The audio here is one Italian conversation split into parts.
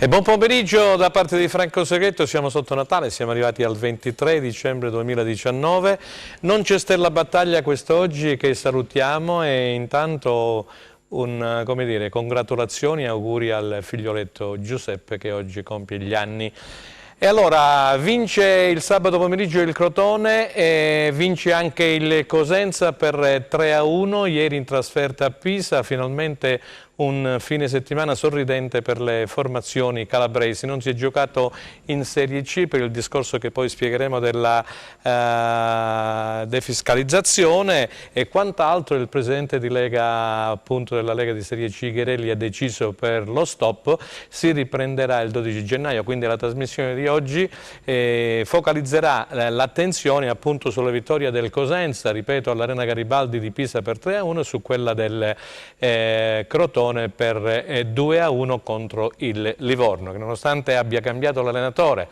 E buon pomeriggio da parte di Franco Segretto, siamo sotto Natale, siamo arrivati al 23 dicembre 2019, non c'è Stella Battaglia quest'oggi che salutiamo e intanto come dire, congratulazioni e auguri al figlioletto Giuseppe che oggi compie gli anni. E allora vince il sabato pomeriggio il Crotone e vince anche il Cosenza per 3-1, ieri in trasferta a Pisa, finalmente un fine settimana sorridente per le formazioni calabresi. Non si è giocato in Serie C per il discorso che poi spiegheremo della defiscalizzazione e quant'altro. Il presidente di Lega, appunto della Lega di Serie C, Gherelli, ha deciso per lo stop. Si riprenderà il 12 gennaio, quindi la trasmissione di oggi focalizzerà l'attenzione appunto sulla vittoria del Cosenza, ripeto, all'Arena Garibaldi di Pisa per 3-1 e su quella del Crotone per 2-1 contro il Livorno, che nonostante abbia cambiato l'allenatore,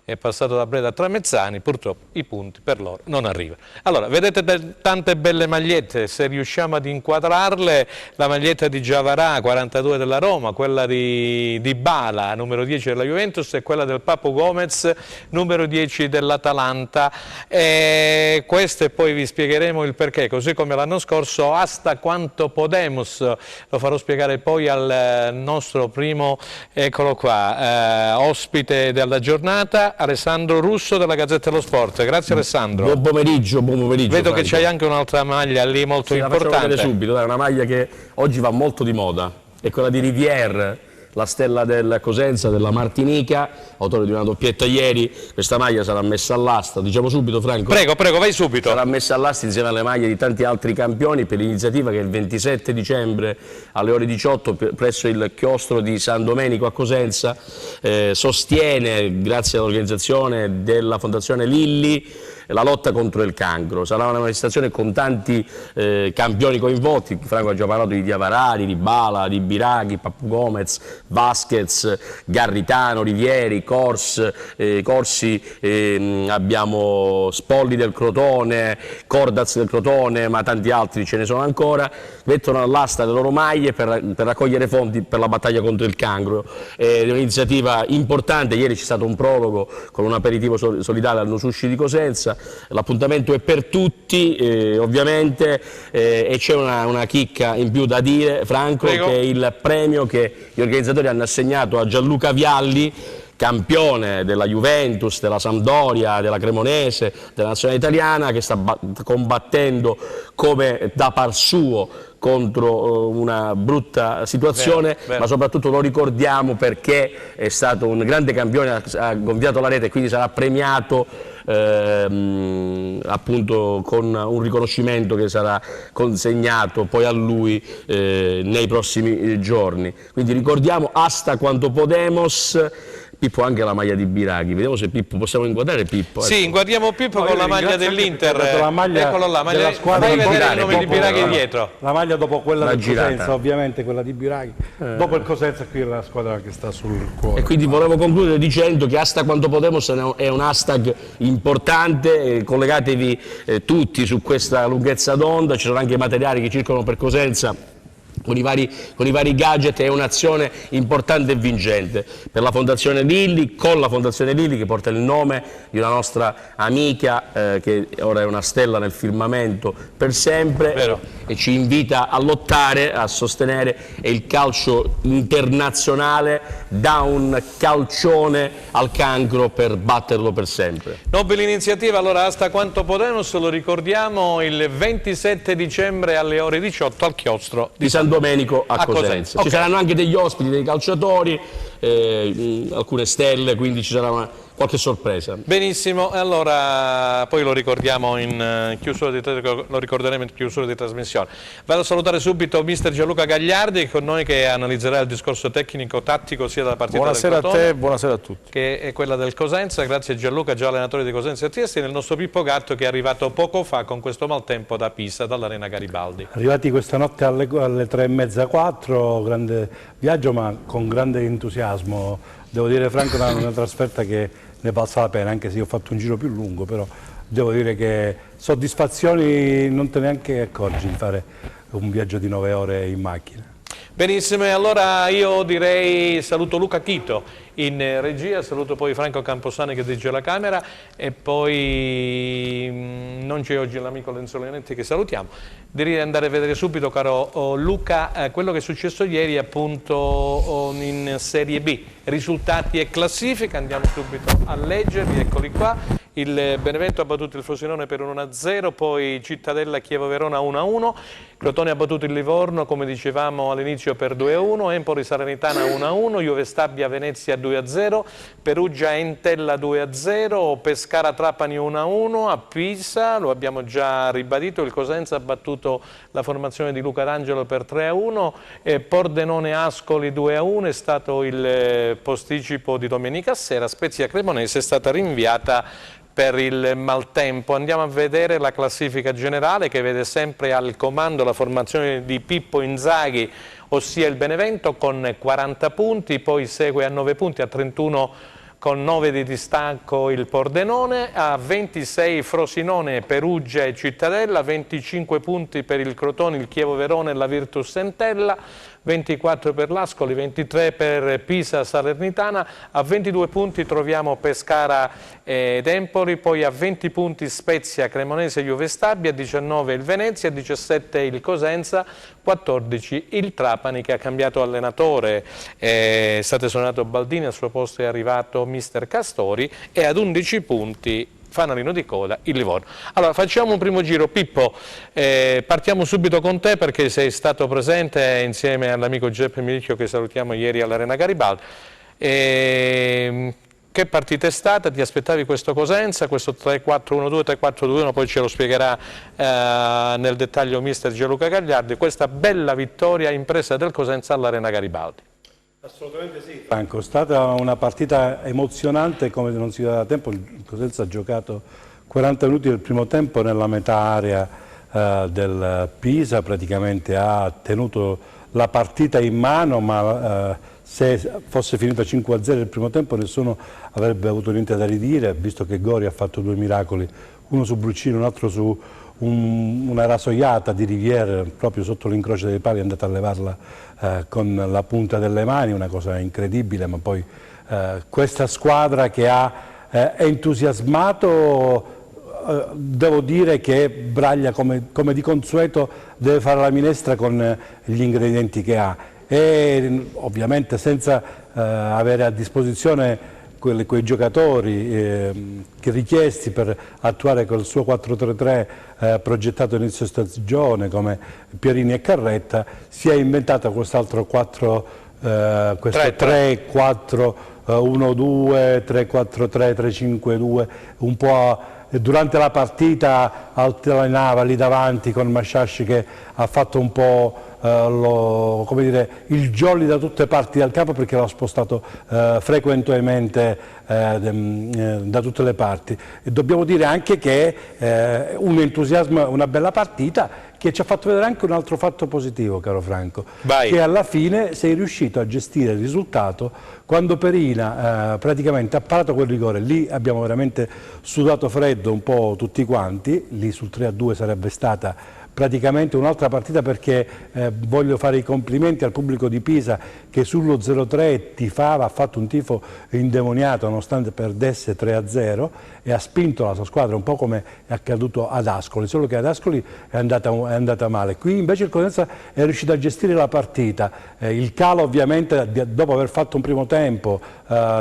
è passato da Breda a Tramezzani, purtroppo i punti per loro non arrivano. Allora, vedete tante belle magliette, se riusciamo ad inquadrarle, la maglietta di Giavarà, 42 della Roma, quella di Bala, numero 10 della Juventus, e quella del Papu Gomez, numero 10 dell'Atalanta. Queste poi vi spiegheremo il perché, così come l'anno scorso, Hasta quanto Podemos, lo farò spiegare poi al nostro primo, eccolo qua, ospite della giornata, Alessandro Russo della Gazzetta dello Sport. Grazie Alessandro. Buon pomeriggio, buon pomeriggio. Vedo Franco, che c'hai anche un'altra maglia lì molto importante. La facciamo vedere subito, è una maglia che oggi va molto di moda, è quella di Rivière, la stella del Cosenza, della Martinica, autore di una doppietta ieri. Questa maglia sarà messa all'asta, diciamo subito Franco? Prego, prego, vai subito. Sarà messa all'asta insieme alle maglie di tanti altri campioni per l'iniziativa che il 27 dicembre alle ore 18 presso il chiostro di San Domenico a Cosenza sostiene, grazie all'organizzazione della Fondazione Lilli, la lotta contro il cancro. Sarà una manifestazione con tanti campioni coinvolti. Franco ha già parlato di Diavarà, di Bala, di Biraghi, Papu Gomez, Vasquez, Garritano, Rivieri, Corsi, abbiamo Spolli del Crotone, Cordaz del Crotone, ma tanti altri ce ne sono ancora. Mettono all'asta le loro maglie per raccogliere fondi per la battaglia contro il cancro. È un'iniziativa importante. Ieri c'è stato un prologo con un aperitivo solidale al No Sushi di Cosenza. L'appuntamento è per tutti, ovviamente, e c'è una chicca in più da dire, Franco. Prego. Che è il premio che gli organizzatori hanno assegnato a Gianluca Vialli, campione della Juventus, della Sampdoria, della Cremonese, della nazionale italiana, che sta combattendo come da par suo contro una brutta situazione, vero. Ma soprattutto lo ricordiamo perché è stato un grande campione, ha gonfiato la rete e quindi sarà premiato appunto con un riconoscimento che sarà consegnato poi a lui nei prossimi giorni. Quindi ricordiamo Hasta quanto Podemos. Pippo ha anche la maglia di Biraghi, vediamo se Pippo, possiamo inquadrare Pippo? Sì, inquadriamo Pippo con la maglia dell'Inter, eccolo là, della squadra. Fai vedere il nome di Biraghi dietro. La maglia dopo quella del Cosenza, ovviamente quella di Biraghi, dopo il Cosenza qui è la squadra che sta sul cuore. E quindi volevo concludere dicendo che Hasta quanto Podemos è un hashtag importante, collegatevi tutti su questa lunghezza d'onda, ci sono anche materiali che circolano per Cosenza con i vari gadget. È un'azione importante e vincente per la Fondazione Lilli, con la Fondazione Lilli che porta il nome di una nostra amica che ora è una stella nel firmamento per sempre e ci invita a lottare, a sostenere il calcio internazionale, da un calcione al cancro per batterlo per sempre. Nobile iniziativa. Allora Hasta quanto Podemos, lo ricordiamo, il 27 dicembre alle ore 18 al chiostro di San Domenico a Cosenza. Okay. Ci saranno anche degli ospiti, dei calciatori, alcune stelle, quindi ci sarà qualche sorpresa. Benissimo, allora poi lo ricordiamo in chiusura lo ricorderemo in chiusura di trasmissione. Vado a salutare subito mister Gianluca Gagliardi con noi, che analizzerà il discorso tecnico-tattico sia della partita buonasera del Crotone, a te, buonasera a tutti, che è quella del Cosenza. Grazie Gianluca, già allenatore di Cosenza e Trieste, nel nostro Pippo Gatto che è arrivato poco fa con questo maltempo da Pisa, dall'Arena Garibaldi. Arrivati questa notte alle 3:30, 4, grande viaggio ma con grande entusiasmo. Devo dire Franco, una trasferta che ne valsa la pena, anche se io ho fatto un giro più lungo, però devo dire che soddisfazioni non te neanche accorgi di fare un viaggio di 9 ore in macchina. Benissimo, e allora io direi saluto Luca Chito in regia, saluto poi Franco Camposani che dirige la Camera e poi non c'è oggi l'amico Lenzolanetti che salutiamo. Direi andare a vedere subito, caro Luca, quello che è successo ieri appunto in Serie B, risultati e classifica, andiamo subito a leggerli, eccoli qua. Il Benevento ha battuto il Frosinone per 1-0, poi Cittadella Chievo Verona 1-1, Crotone ha battuto il Livorno, come dicevamo all'inizio, per 2-1, Empoli Salernitana 1-1, Juve Stabia Venezia 2-0, Perugia Entella 2-0, Pescara Trapani 1-1, a Pisa, lo abbiamo già ribadito, il Cosenza ha battuto la formazione di Luca D'Angelo per 3-1, Pordenone Ascoli 2-1, è stato il posticipo di domenica sera, Spezia Cremonese è stata rinviata per il maltempo. Andiamo a vedere la classifica generale che vede sempre al comando la formazione di Pippo Inzaghi, ossia il Benevento con 40 punti, poi segue a 9 punti, a 31 con 9 di distacco il Pordenone, a 26 Frosinone, Perugia e Cittadella, 25 punti per il Crotone, il Chievo Verona e la Virtus Entella, 24 per l'Ascoli, 23 per Pisa Salernitana, a 22 punti troviamo Pescara ed Empoli, poi a 20 punti Spezia, Cremonese, Juve Stabia, 19 il Venezia, 17 il Cosenza, 14 il Trapani che ha cambiato allenatore, è stato esonerato Baldini, al suo posto è arrivato mister Castori e ad 11 punti fanalino di coda il Livorno. Allora facciamo un primo giro. Pippo, partiamo subito con te perché sei stato presente insieme all'amico Giuseppe Milicchio che salutiamo ieri all'Arena Garibaldi. Che partita è stata? Ti aspettavi questo Cosenza, questo 3-4-1-2, 3-4-2-1, poi ce lo spiegherà nel dettaglio mister Gianluca Gagliardi, questa bella vittoria impresa del Cosenza all'Arena Garibaldi. Assolutamente sì. Franco, è stata una partita emozionante come non si vedeva da tempo, il Cosenza ha giocato 40 minuti del primo tempo nella metà area del Pisa, praticamente ha tenuto la partita in mano, ma se fosse finita 5-0 il primo tempo nessuno avrebbe avuto niente da ridire, visto che Gori ha fatto due miracoli, uno su Bruccino e un altro su una rasoiata di Riviere proprio sotto l'incrocio dei pali, è andata a levarla con la punta delle mani, una cosa incredibile, ma poi questa squadra che ha entusiasmato, devo dire che Braglia come di consueto deve fare la minestra con gli ingredienti che ha e ovviamente senza avere a disposizione quei giocatori richiesti per attuare quel suo 4-3-3 progettato inizio stagione come Pierini e Carretta, si è inventato quest'altro 3-4-1-2, 3-4-3, 3-5-2, un po' durante la partita alternava lì davanti con Masciasci che ha fatto un po' come dire, il jolly da tutte le parti del campo perché l'ha spostato frequentemente da tutte le parti. E dobbiamo dire anche che un entusiasmo, una bella partita che ci ha fatto vedere anche un altro fatto positivo, caro Franco, che alla fine sei riuscito a gestire il risultato quando Perina praticamente ha parato quel rigore. Lì abbiamo veramente sudato freddo un po' tutti quanti, lì sul 3-2 sarebbe stata praticamente un'altra partita perché voglio fare i complimenti al pubblico di Pisa che sullo 0-3 tifava, ha fatto un tifo indemoniato nonostante perdesse 3-0 e ha spinto la sua squadra un po' come è accaduto ad Ascoli, solo che ad Ascoli è andata male. Qui invece il Cosenza è riuscito a gestire la partita, il calo ovviamente dopo aver fatto un primo tempo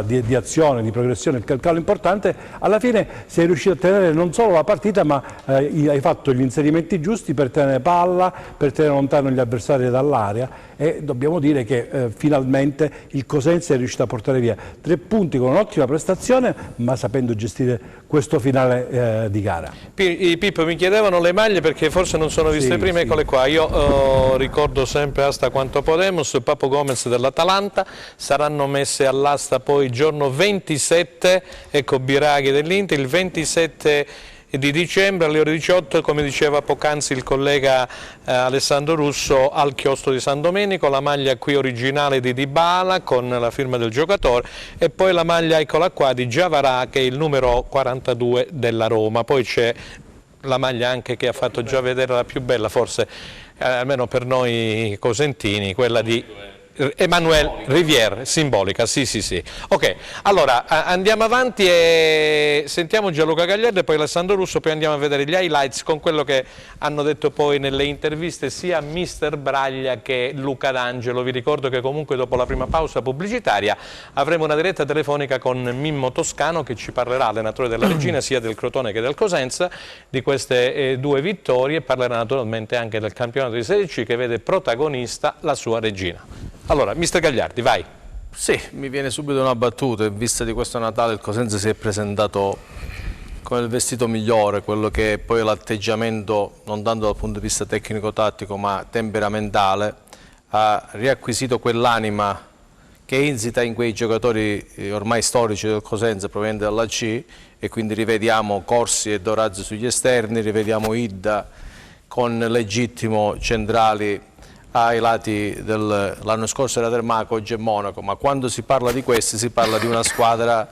di azione, di progressione, il calo importante, alla fine sei riuscito a tenere non solo la partita ma hai fatto gli inserimenti giusti per tenere palla, per tenere lontano gli avversari dall'area e dobbiamo dire che finalmente il Cosenza è riuscito a portare via 3 punti con un'ottima prestazione ma sapendo gestire questo finale di gara. Pippo, mi chiedevano le maglie perché forse non sono viste prima, eccole qua, io ricordo sempre asta quanto Podemos, Papo Gomez dell'Atalanta, saranno messe all'asta poi giorno 27, ecco Biraghi dell'Inter, il 27 di dicembre alle ore 18, come diceva poc'anzi il collega Alessandro Russo, al chiostro di San Domenico, la maglia qui originale di Dybala con la firma del giocatore e poi la maglia, eccola qua, di Giavarà che è il numero 42 della Roma, poi c'è la maglia anche che ha fatto già vedere la più bella forse almeno per noi cosentini, quella di Emanuele Rivière, simbolica, sì. Ok, allora andiamo avanti e sentiamo Gianluca Gagliardi e poi Alessandro Russo, poi andiamo a vedere gli highlights con quello che hanno detto poi nelle interviste sia Mister Braglia che Luca D'Angelo. Vi ricordo che comunque dopo la prima pausa pubblicitaria avremo una diretta telefonica con Mimmo Toscano che ci parlerà, allenatore della Regina, sia del Crotone che del Cosenza, di queste due vittorie, e parlerà naturalmente anche del campionato di Serie C che vede protagonista la sua Regina. Allora, mister Gagliardi, vai. Sì, mi viene subito una battuta. In vista di questo Natale il Cosenza si è presentato con il vestito migliore, quello che è poi l'atteggiamento, non tanto dal punto di vista tecnico-tattico, ma temperamentale, ha riacquisito quell'anima che è insita in quei giocatori ormai storici del Cosenza provenienti dalla C, e quindi rivediamo Corsi e Dorazzi sugli esterni, rivediamo Idda con Legittimo centrali ai lati l'anno scorso era Termaco, oggi è Monaco, ma quando si parla di questi si parla di una squadra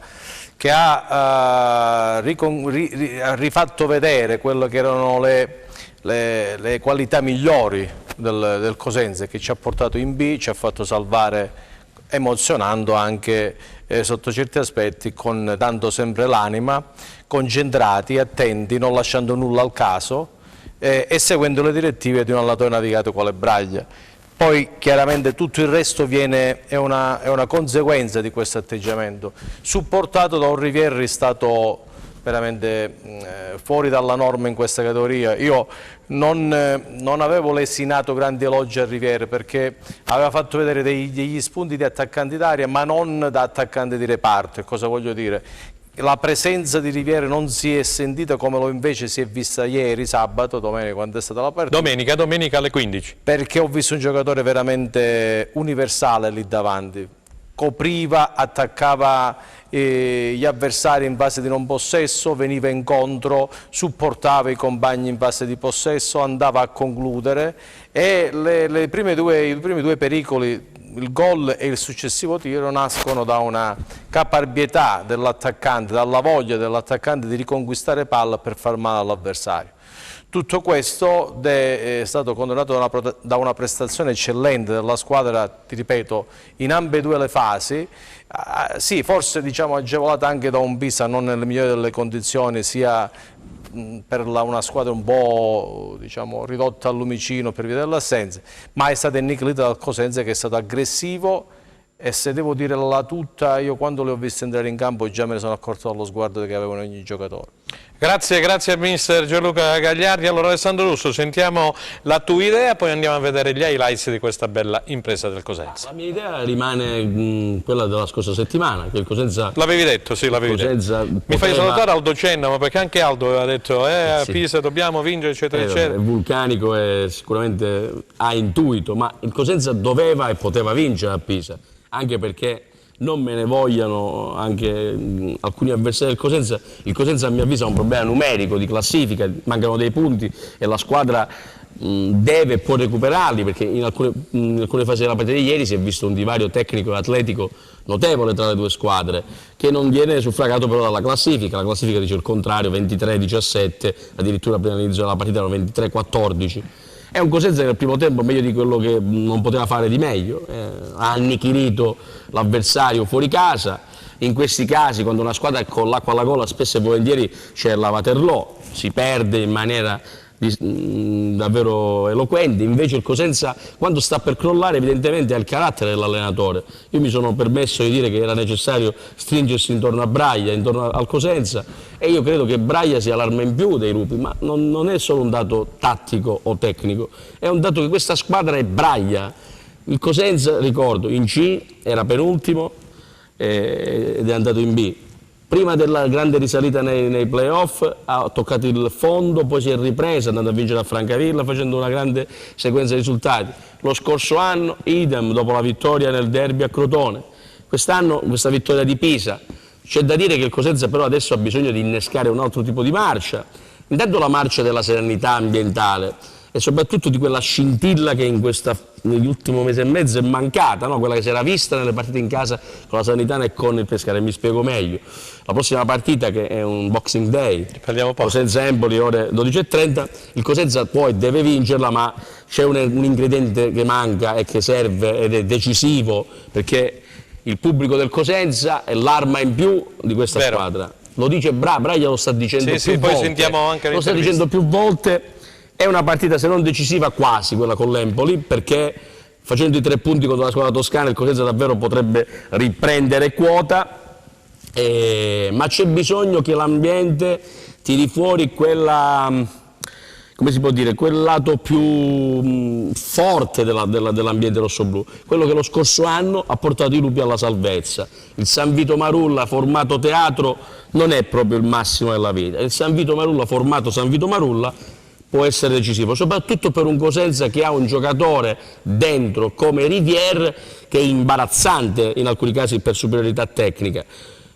che ha rifatto vedere quello che erano le qualità migliori del Cosenza, che ci ha portato in B, ci ha fatto salvare emozionando anche sotto certi aspetti, dando sempre l'anima, concentrati, attenti, non lasciando nulla al caso, e seguendo le direttive di un allenatore navigato quale Braglia. Poi chiaramente tutto il resto è una conseguenza di questo atteggiamento, supportato da un Rivière stato veramente fuori dalla norma in questa categoria. Io non avevo lesinato grandi elogi a Rivière perché aveva fatto vedere degli spunti di attaccante d'area, ma non da attaccante di reparto. Cosa voglio dire? La presenza di Rivière non si è sentita come lo invece si è vista ieri, sabato, domenica, quando è stata la partita. Domenica alle 15. Perché ho visto un giocatore veramente universale lì davanti. Copriva, attaccava gli avversari in fase di non possesso, veniva incontro, supportava i compagni in fase di possesso, andava a concludere, e i primi due pericoli, il gol e il successivo tiro, nascono da una caparbietà dell'attaccante, dalla voglia dell'attaccante di riconquistare palla per far male all'avversario. Tutto questo è stato condannato da una prestazione eccellente della squadra, ti ripeto, in ambedue le fasi. Sì, forse diciamo agevolata anche da un Pisa non nelle migliori delle condizioni, sia per una squadra un po' diciamo, ridotta al lumicino per via dell'assenza, ma è stata annichilita dal Cosenza, che è stato aggressivo, e se devo dire la tutta, io quando le ho viste entrare in campo già me ne sono accorto dallo sguardo che avevano ogni giocatore. Grazie al mister Gianluca Gagliardi. Allora Alessandro Russo, sentiamo la tua idea, poi andiamo a vedere gli highlights di questa bella impresa del Cosenza. La mia idea rimane quella della scorsa settimana, che il Cosenza... L'avevi detto, sì, l'avevi detto. Mi fai salutare Aldo Cenna, ma perché anche Aldo aveva detto a sì. Pisa dobbiamo vincere, eccetera, eccetera. È vulcanico e sicuramente ha intuito, ma il Cosenza doveva e poteva vincere a Pisa, anche perché non me ne vogliano anche alcuni avversari del Cosenza. Il Cosenza a mio avviso ha un problema numerico di classifica, mancano dei punti e la squadra deve e può recuperarli, perché in alcune fasi della partita di ieri si è visto un divario tecnico e atletico notevole tra le due squadre, che non viene suffragato però dalla classifica. La classifica dice il contrario, 23-17, addirittura prima dell'inizio della partita erano 23-14. È un Cosenza che nel primo tempo meglio di quello che non poteva fare di meglio, ha annichilito l'avversario fuori casa. In questi casi, quando una squadra è con l'acqua alla gola, spesso e volentieri c'è la Waterloo, si perde in maniera davvero eloquente. Invece il Cosenza, quando sta per crollare, evidentemente ha il carattere dell'allenatore. Io mi sono permesso di dire che era necessario stringersi intorno a Braglia, intorno al Cosenza, e io credo che Braglia sia l'arma in più dei Lupi, ma non è solo un dato tattico o tecnico, è un dato che questa squadra è Braglia. Il Cosenza, ricordo, in C era penultimo ed è andato in B. Prima della grande risalita nei playoff ha toccato il fondo, poi si è ripresa andando a vincere a Francavilla facendo una grande sequenza di risultati. Lo scorso anno idem, dopo la vittoria nel derby a Crotone. Quest'anno questa vittoria di Pisa. C'è da dire che il Cosenza però adesso ha bisogno di innescare un altro tipo di marcia. Intanto la marcia della serenità ambientale e soprattutto di quella scintilla che in questa nell'ultimo mese e mezzo è mancata, no? Quella che si era vista nelle partite in casa con la Salernitana e con il Pescara, e mi spiego meglio. La prossima partita, che è un Boxing Day, Cosenza-Empoli ore 12:30, il Cosenza poi deve vincerla, ma c'è un ingrediente che manca e che serve ed è decisivo, perché il pubblico del Cosenza è l'arma in più di questa squadra. Lo dice Braglia, lo sta dicendo più volte. Poi sentiamo anche lo sta dicendo più volte. È una partita, se non decisiva, quasi quella con l'Empoli, perché facendo i 3 punti contro la squadra toscana il Cosenza davvero potrebbe riprendere quota, ma c'è bisogno che l'ambiente tiri fuori quella, come si può dire, quel lato più forte dell'ambiente rossoblù, quello che lo scorso anno ha portato i lupi alla salvezza. Il San Vito Marulla formato teatro non è proprio il massimo della vita, il San Vito Marulla formato San Vito Marulla può essere decisivo, soprattutto per un Cosenza che ha un giocatore dentro come Rivière, che è imbarazzante in alcuni casi per superiorità tecnica.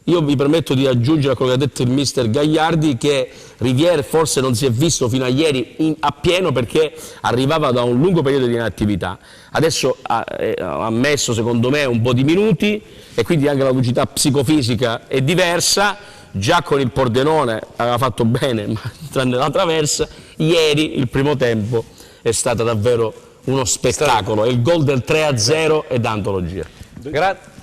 Io mi permetto di aggiungere a quello che ha detto il mister Gagliardi, che Rivière forse non si è visto fino a ieri appieno perché arrivava da un lungo periodo di inattività. Adesso ha messo, secondo me, un po' di minuti e quindi anche la lucidità psicofisica è diversa. Già con il Pordenone aveva fatto bene, ma tranne la traversa, ieri il primo tempo è stato davvero uno spettacolo, e il gol del 3-0 è d'antologia.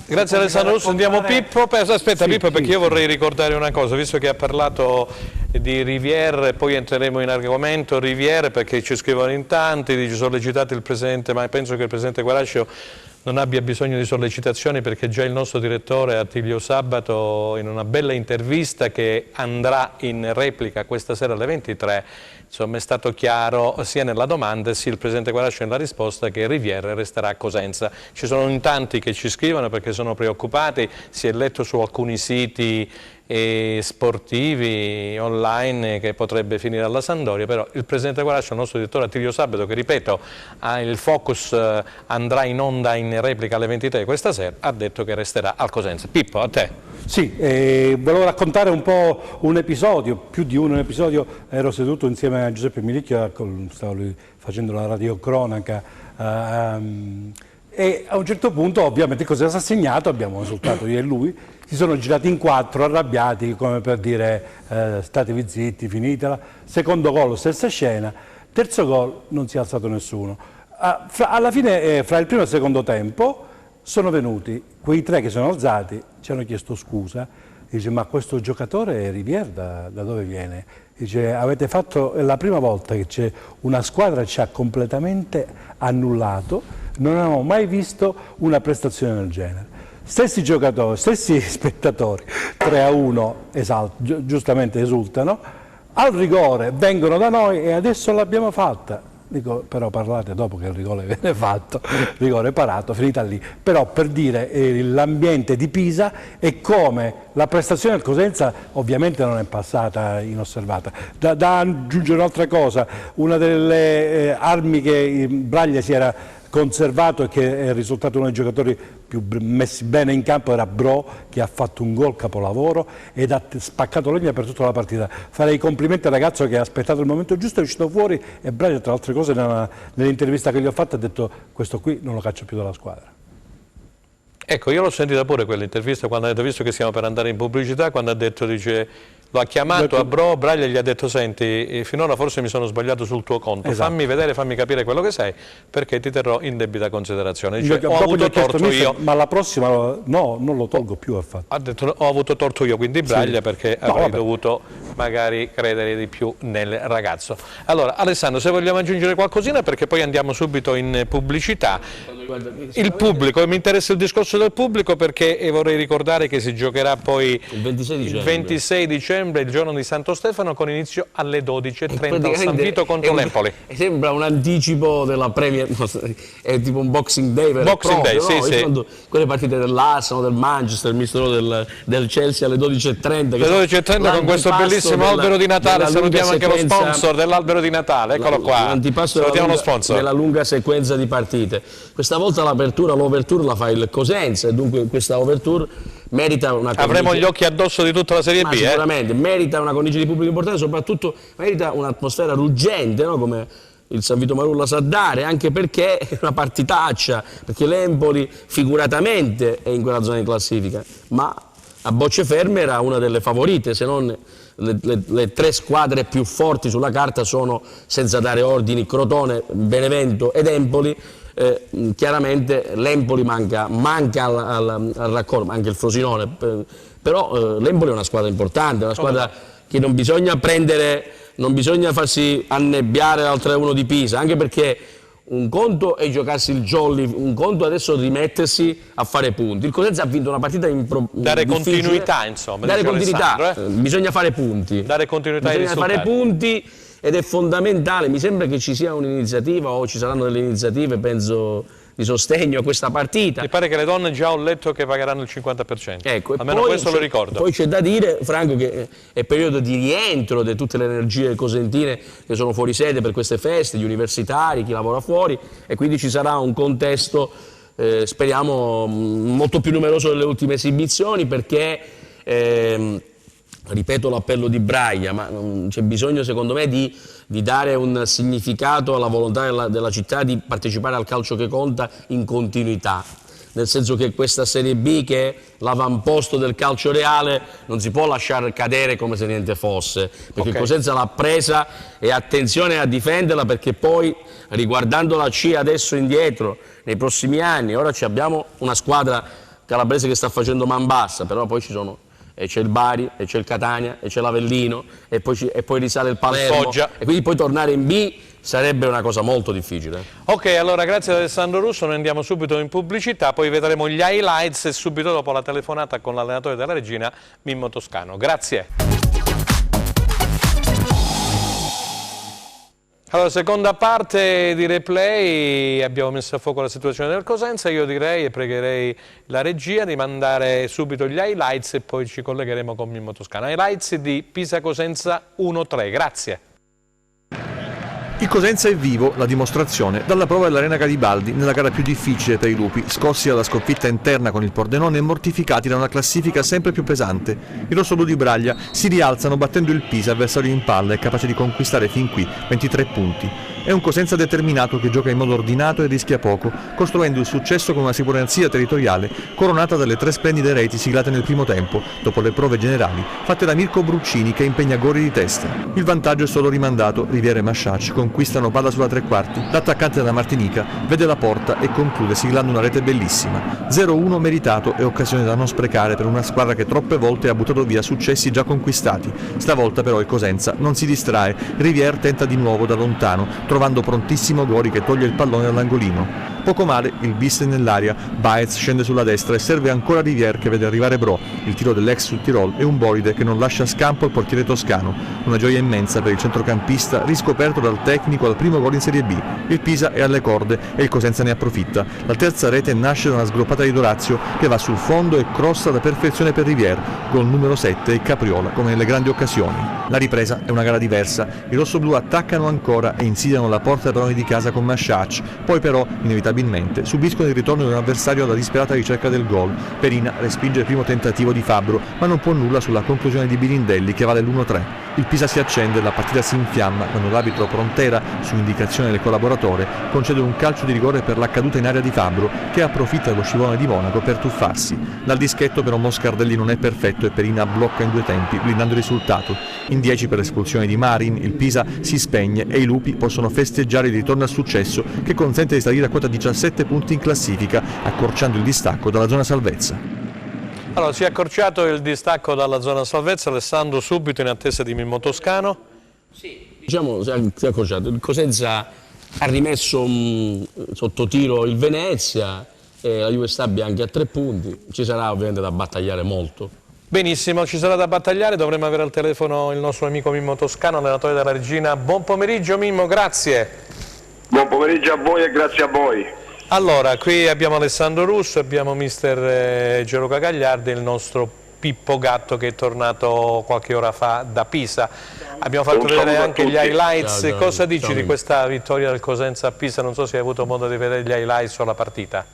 Grazie Alessandro Russo, andiamo Pippo. Aspetta Pippo, perché io vorrei ricordare una cosa, visto che ha parlato di Rivière, poi entreremo in argomento Rivière, perché ci scrivono in tanti, dice sollecitato il Presidente, ma penso che il Presidente Guarascio non abbia bisogno di sollecitazioni, perché già il nostro direttore Attilio Sabato, in una bella intervista che andrà in replica questa sera alle 23, insomma è stato chiaro sia nella domanda sia il Presidente Guarascio nella risposta che Rivière resterà a Cosenza. Ci sono in tanti che ci scrivono perché sono preoccupati, si è letto su alcuni siti sportivi online che potrebbe finire alla Sampdoria, però il Presidente Guarascio, il nostro direttore Attilio Sabato, che ripeto il Focus andrà in onda in replica alle 23 questa sera, ha detto che resterà al Cosenza. Pippo, a te. Sì, volevo raccontare un po' un episodio, più di un episodio. Ero seduto insieme a Giuseppe Milicchio, stavo lui facendo la radiocronaca, e a un certo punto ovviamente cosa si è segnato, abbiamo esultato io e lui, si sono girati in 4 arrabbiati come per dire statevi zitti, finitela. Secondo gol, stessa scena. Terzo gol, non si è alzato nessuno. Alla fine, fra il primo e il secondo tempo, sono venuti quei 3 che sono alzati, ci hanno chiesto scusa, dice ma questo giocatore è Rivière da dove viene? Dice avete fatto, è la prima volta che c'è una squadra che ci ha completamente annullato, non avevamo mai visto una prestazione del genere. Stessi giocatori, stessi spettatori, 3-1 giustamente esultano, al rigore vengono da noi e adesso l'abbiamo fatta. Dico, però parlate dopo che il rigore viene fatto, il rigore parato, finita lì. Però per dire l'ambiente di Pisa e come la prestazione del Cosenza ovviamente non è passata inosservata. Da aggiungere un'altra cosa, una delle armi che Braglia si era conservato e che è risultato uno dei giocatori più messi bene in campo era Bro, che ha fatto un gol capolavoro ed ha spaccato legna per tutta la partita. Farei i complimenti al ragazzo che ha aspettato il momento giusto, è uscito fuori e Braglia, tra altre cose, nell'intervista che gli ho fatto ha detto questo qui non lo caccio più dalla squadra. Ecco, io l'ho sentita pure quell'intervista quando ha detto, visto che stiamo per andare in pubblicità, quando ha detto, dice, lo ha chiamato a Braglia e gli ha detto senti, finora forse mi sono sbagliato sul tuo conto, esatto, fammi vedere, fammi capire quello che sei, perché ti terrò in debita considerazione. Dice, ho avuto torto io. Ma la prossima no, non lo tolgo più, ha detto ho avuto torto io, quindi Braglia, sì, perché avrei dovuto magari credere di più nel ragazzo. Allora Alessandro, se vogliamo aggiungere qualcosina, perché poi andiamo subito in pubblicità. Il pubblico, mi interessa il discorso del pubblico, perché vorrei ricordare che si giocherà poi il 26 dicembre, il giorno di Santo Stefano, con inizio alle 12:30 al San Vito contro l'Empoli. Sembra un anticipo della Premier, è tipo un Boxing Day Boxing Day, sì, sì. Quelle partite dell'Arsenal, del Manchester, il mistero del Chelsea alle 12:30. Alle 12:30 con questo bellissimo albero di Natale, salutiamo anche lo sponsor dell'albero di Natale, eccolo qua, salutiamo lo sponsor. Nella lunga sequenza di partite. Questa volta l'overture la fa il Cosenza, e dunque questa overture merita una cornice. Avremo gli occhi addosso di tutta la Serie B, sicuramente, merita una cornice di pubblico importante, soprattutto merita un'atmosfera ruggente, no? Come il San Vito Marulla sa dare, anche perché è una partitaccia, perché l'Empoli figuratamente è in quella zona di classifica, ma a bocce ferme era una delle favorite, se non le tre squadre più forti sulla carta sono, senza dare ordini, Crotone, Benevento ed Empoli. Chiaramente l'Empoli manca al raccordo, anche il Frosinone, però l'Empoli è una squadra importante, è una squadra che non bisogna prendere, non bisogna farsi annebbiare dal 3-1 di Pisa, anche perché un conto è giocarsi il jolly, un conto adesso rimettersi a fare punti. Il Cosenza ha vinto una partita dare difficile. Continuità, insomma. Dare continuità, bisogna fare punti. Dare continuità ai risultati. Bisogna fare punti ed è fondamentale. Mi sembra che ci sia un'iniziativa o ci saranno delle iniziative, penso, di sostegno a questa partita. Mi pare che le donne già ho letto che pagheranno il 50%. Ecco, almeno questo lo ricordo. Poi c'è da dire, Franco, che è periodo di rientro di tutte le energie cosentine che sono fuori sede per queste feste, gli universitari, chi lavora fuori, e quindi ci sarà un contesto, speriamo, molto più numeroso delle ultime esibizioni, perché ripeto l'appello di Braglia, ma c'è bisogno secondo me di dare un significato alla volontà della città di partecipare al calcio che conta in continuità, nel senso che questa Serie B, che è l'avamposto del calcio reale, non si può lasciare cadere come se niente fosse, perché il Cosenza l'ha presa e attenzione a difenderla, perché poi riguardando la C adesso indietro nei prossimi anni, ora abbiamo una squadra calabrese che sta facendo man bassa, però poi ci sono, e c'è il Bari, e c'è il Catania, e c'è l'Avellino, e poi risale il Palermo, Foggia. E quindi poi tornare in B sarebbe una cosa molto difficile. Ok, allora grazie ad Alessandro Russo, noi andiamo subito in pubblicità, poi vedremo gli highlights e subito dopo la telefonata con l'allenatore della Regina, Mimmo Toscano. Grazie. Allora, seconda parte di replay, abbiamo messo a fuoco la situazione del Cosenza, io direi e pregherei la regia di mandare subito gli highlights e poi ci collegheremo con Mimmo Toscano. Highlights di Pisa-Cosenza 1-3, grazie. Il Cosenza è vivo, la dimostrazione, dalla prova dell'Arena Garibaldi nella gara più difficile per i lupi, scossi dalla sconfitta interna con il Pordenone e mortificati da una classifica sempre più pesante. I rossoblu di Braglia si rialzano battendo il Pisa, avversario in palla e capace di conquistare fin qui 23 punti. È un Cosenza determinato che gioca in modo ordinato e rischia poco, costruendo il successo con una supremazia territoriale coronata dalle 3 splendide reti siglate nel primo tempo, dopo le prove generali, fatte da Mirko Bruccini che impegna Gori di testa. Il vantaggio è solo rimandato, Riviera e Masciac conquistano palla sulla tre quarti, l'attaccante della Martinica vede la porta e conclude siglando una rete bellissima. 0-1 meritato e occasione da non sprecare per una squadra che troppe volte ha buttato via successi già conquistati. Stavolta però il Cosenza non si distrae, Riviera tenta di nuovo da lontano, trovando prontissimo Gori che toglie il pallone dall'angolino. Poco male, il bis nell'aria, Baez scende sulla destra e serve ancora Rivière che vede arrivare Bro, il tiro dell'ex sul Tirol e un Boride che non lascia scampo al portiere toscano. Una gioia immensa per il centrocampista riscoperto dal tecnico al primo gol in Serie B. Il Pisa è alle corde e il Cosenza ne approfitta. La terza rete nasce da una sgroppata di Dorazio che va sul fondo e crossa da perfezione per Rivière, gol numero 7 e Capriola come nelle grandi occasioni. La ripresa è una gara diversa, i rossoblù attaccano ancora e insidiano la porta dei padroni di casa con Masciac, poi però inevitabilmente subiscono il ritorno di un avversario alla disperata ricerca del gol. Perina respinge il primo tentativo di Fabbro, ma non può nulla sulla conclusione di Birindelli che vale l'1-3. Il Pisa si accende, la partita si infiamma quando l'arbitro Prontera, su indicazione del collaboratore, concede un calcio di rigore per la caduta in area di Fabbro, che approfitta dello scivolone di Monaco per tuffarsi. Dal dischetto però Moscardelli non è perfetto e Perina blocca in 2 tempi, blindando il risultato. In 10 per l'espulsione di Marin, il Pisa si spegne e i lupi possono festeggiare il ritorno al successo che consente di salire a quota 17 punti in classifica, accorciando il distacco dalla zona salvezza. Allora, si è accorciato il distacco dalla zona salvezza, Alessandro subito in attesa di Mimmo Toscano. Sì, diciamo si è accorciato, il Cosenza ha rimesso sotto tiro il Venezia e la Juve Stabia anche a 3 punti, ci sarà ovviamente da battagliare molto. Benissimo, ci sarà da battagliare, dovremo avere al telefono il nostro amico Mimmo Toscano, allenatore della Regina. Buon pomeriggio Mimmo, grazie. Buon pomeriggio a voi e grazie a voi. Allora, qui abbiamo Alessandro Russo, abbiamo mister Gianluca Gagliardi e il nostro Pippo Gatto che è tornato qualche ora fa da Pisa. Abbiamo fatto vedere anche gli highlights. Ciao, cosa dici ciao, di questa vittoria del Cosenza a Pisa? Non so se hai avuto modo di vedere gli highlights sulla partita.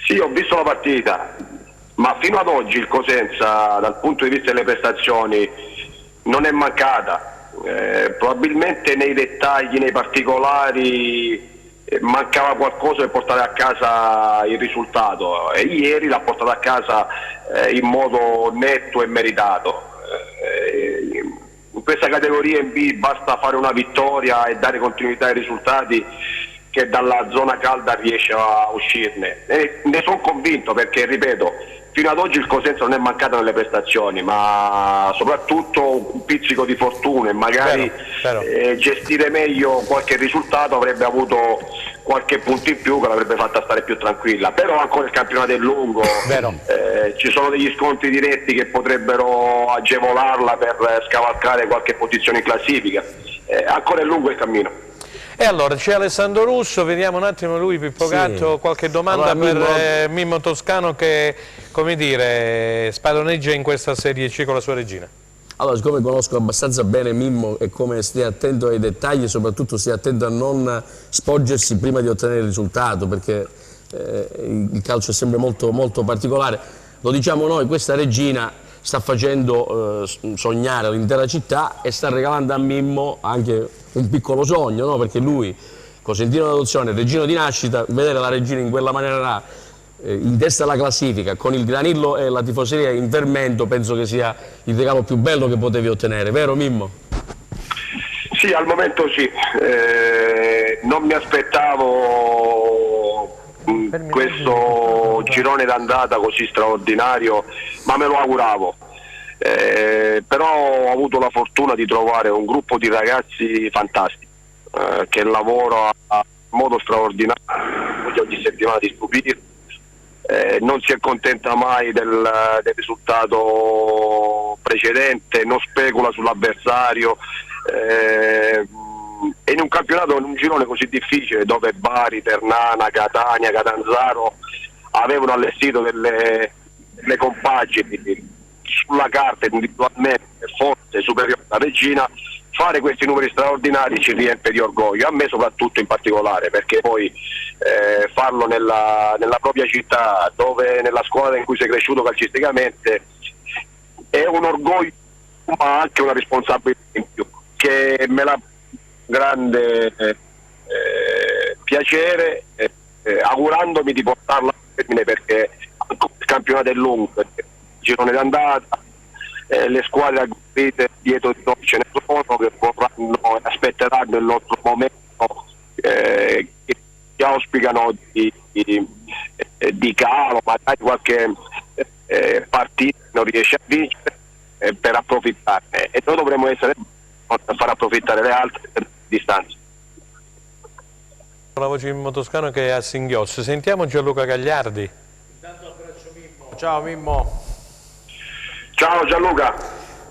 Sì, ho visto la partita, ma fino ad oggi il Cosenza dal punto di vista delle prestazioni non è mancata. probabilmente nei dettagli, nei particolari mancava qualcosa per portare a casa il risultato, e ieri l'ha portato a casa in modo netto e meritato. In questa categoria in B basta fare una vittoria e dare continuità ai risultati che dalla zona calda riesce a uscirne. Ne sono convinto, perché, ripeto, fino ad oggi il Cosenza non è mancato nelle prestazioni, ma soprattutto un pizzico di fortuna, e magari gestire meglio qualche risultato avrebbe avuto qualche punto in più che l'avrebbe fatta stare più tranquilla. Però ancora il campionato è lungo, ci sono degli scontri diretti che potrebbero agevolarla per scavalcare qualche posizione in classifica, ancora è lungo il cammino. E allora c'è Alessandro Russo, vediamo un attimo lui, Pippo Gatto, qualche domanda allora, per Mimmo Toscano che, come dire, spadroneggia in questa Serie C con la sua regina. Allora, siccome conosco abbastanza bene Mimmo e come stia attento ai dettagli e soprattutto stia attento a non sporgersi prima di ottenere il risultato, perché il calcio è sempre molto, molto particolare, lo diciamo noi, questa regina sta facendo sognare l'intera città e sta regalando a Mimmo anche un piccolo sogno, no? Perché lui, cosentino d'adozione, regino di nascita, vedere la regina in quella maniera in testa alla classifica, con il Granillo e la tifoseria in fermento, penso che sia il regalo più bello che potevi ottenere, vero Mimmo? Sì, al momento sì, non mi aspettavo questo girone d'andata così straordinario, ma me lo auguravo. Però ho avuto la fortuna di trovare un gruppo di ragazzi fantastici che lavora in modo straordinario, ogni settimana di stupire, non si accontenta mai del risultato precedente, non specula sull'avversario, e in un campionato, in un girone così difficile, dove Bari, Ternana, Catania, Catanzaro avevano allestito delle compagini sulla carta individualmente forse superiore alla regina, fare questi numeri straordinari ci riempie di orgoglio, a me soprattutto in particolare, perché poi farlo nella propria città, dove nella squadra in cui sei cresciuto calcisticamente, è un orgoglio ma anche una responsabilità in più, che me la grande piacere, augurandomi di portarla a termine, perché il campionato è lungo, perché il girone d'andata, le squadre aggredite dietro di noi ce ne sono che vorranno, aspetteranno il nostro momento, che auspicano di calo, magari qualche partita non riesce a vincere, per approfittarne, e noi dovremo essere per far approfittare le altre per distanza. La voce di Mimmo Toscano che è a singhiozzo. Sentiamo Gianluca Gagliardi. Intanto abbraccio Mimmo. Ciao Mimmo. Ciao Gianluca.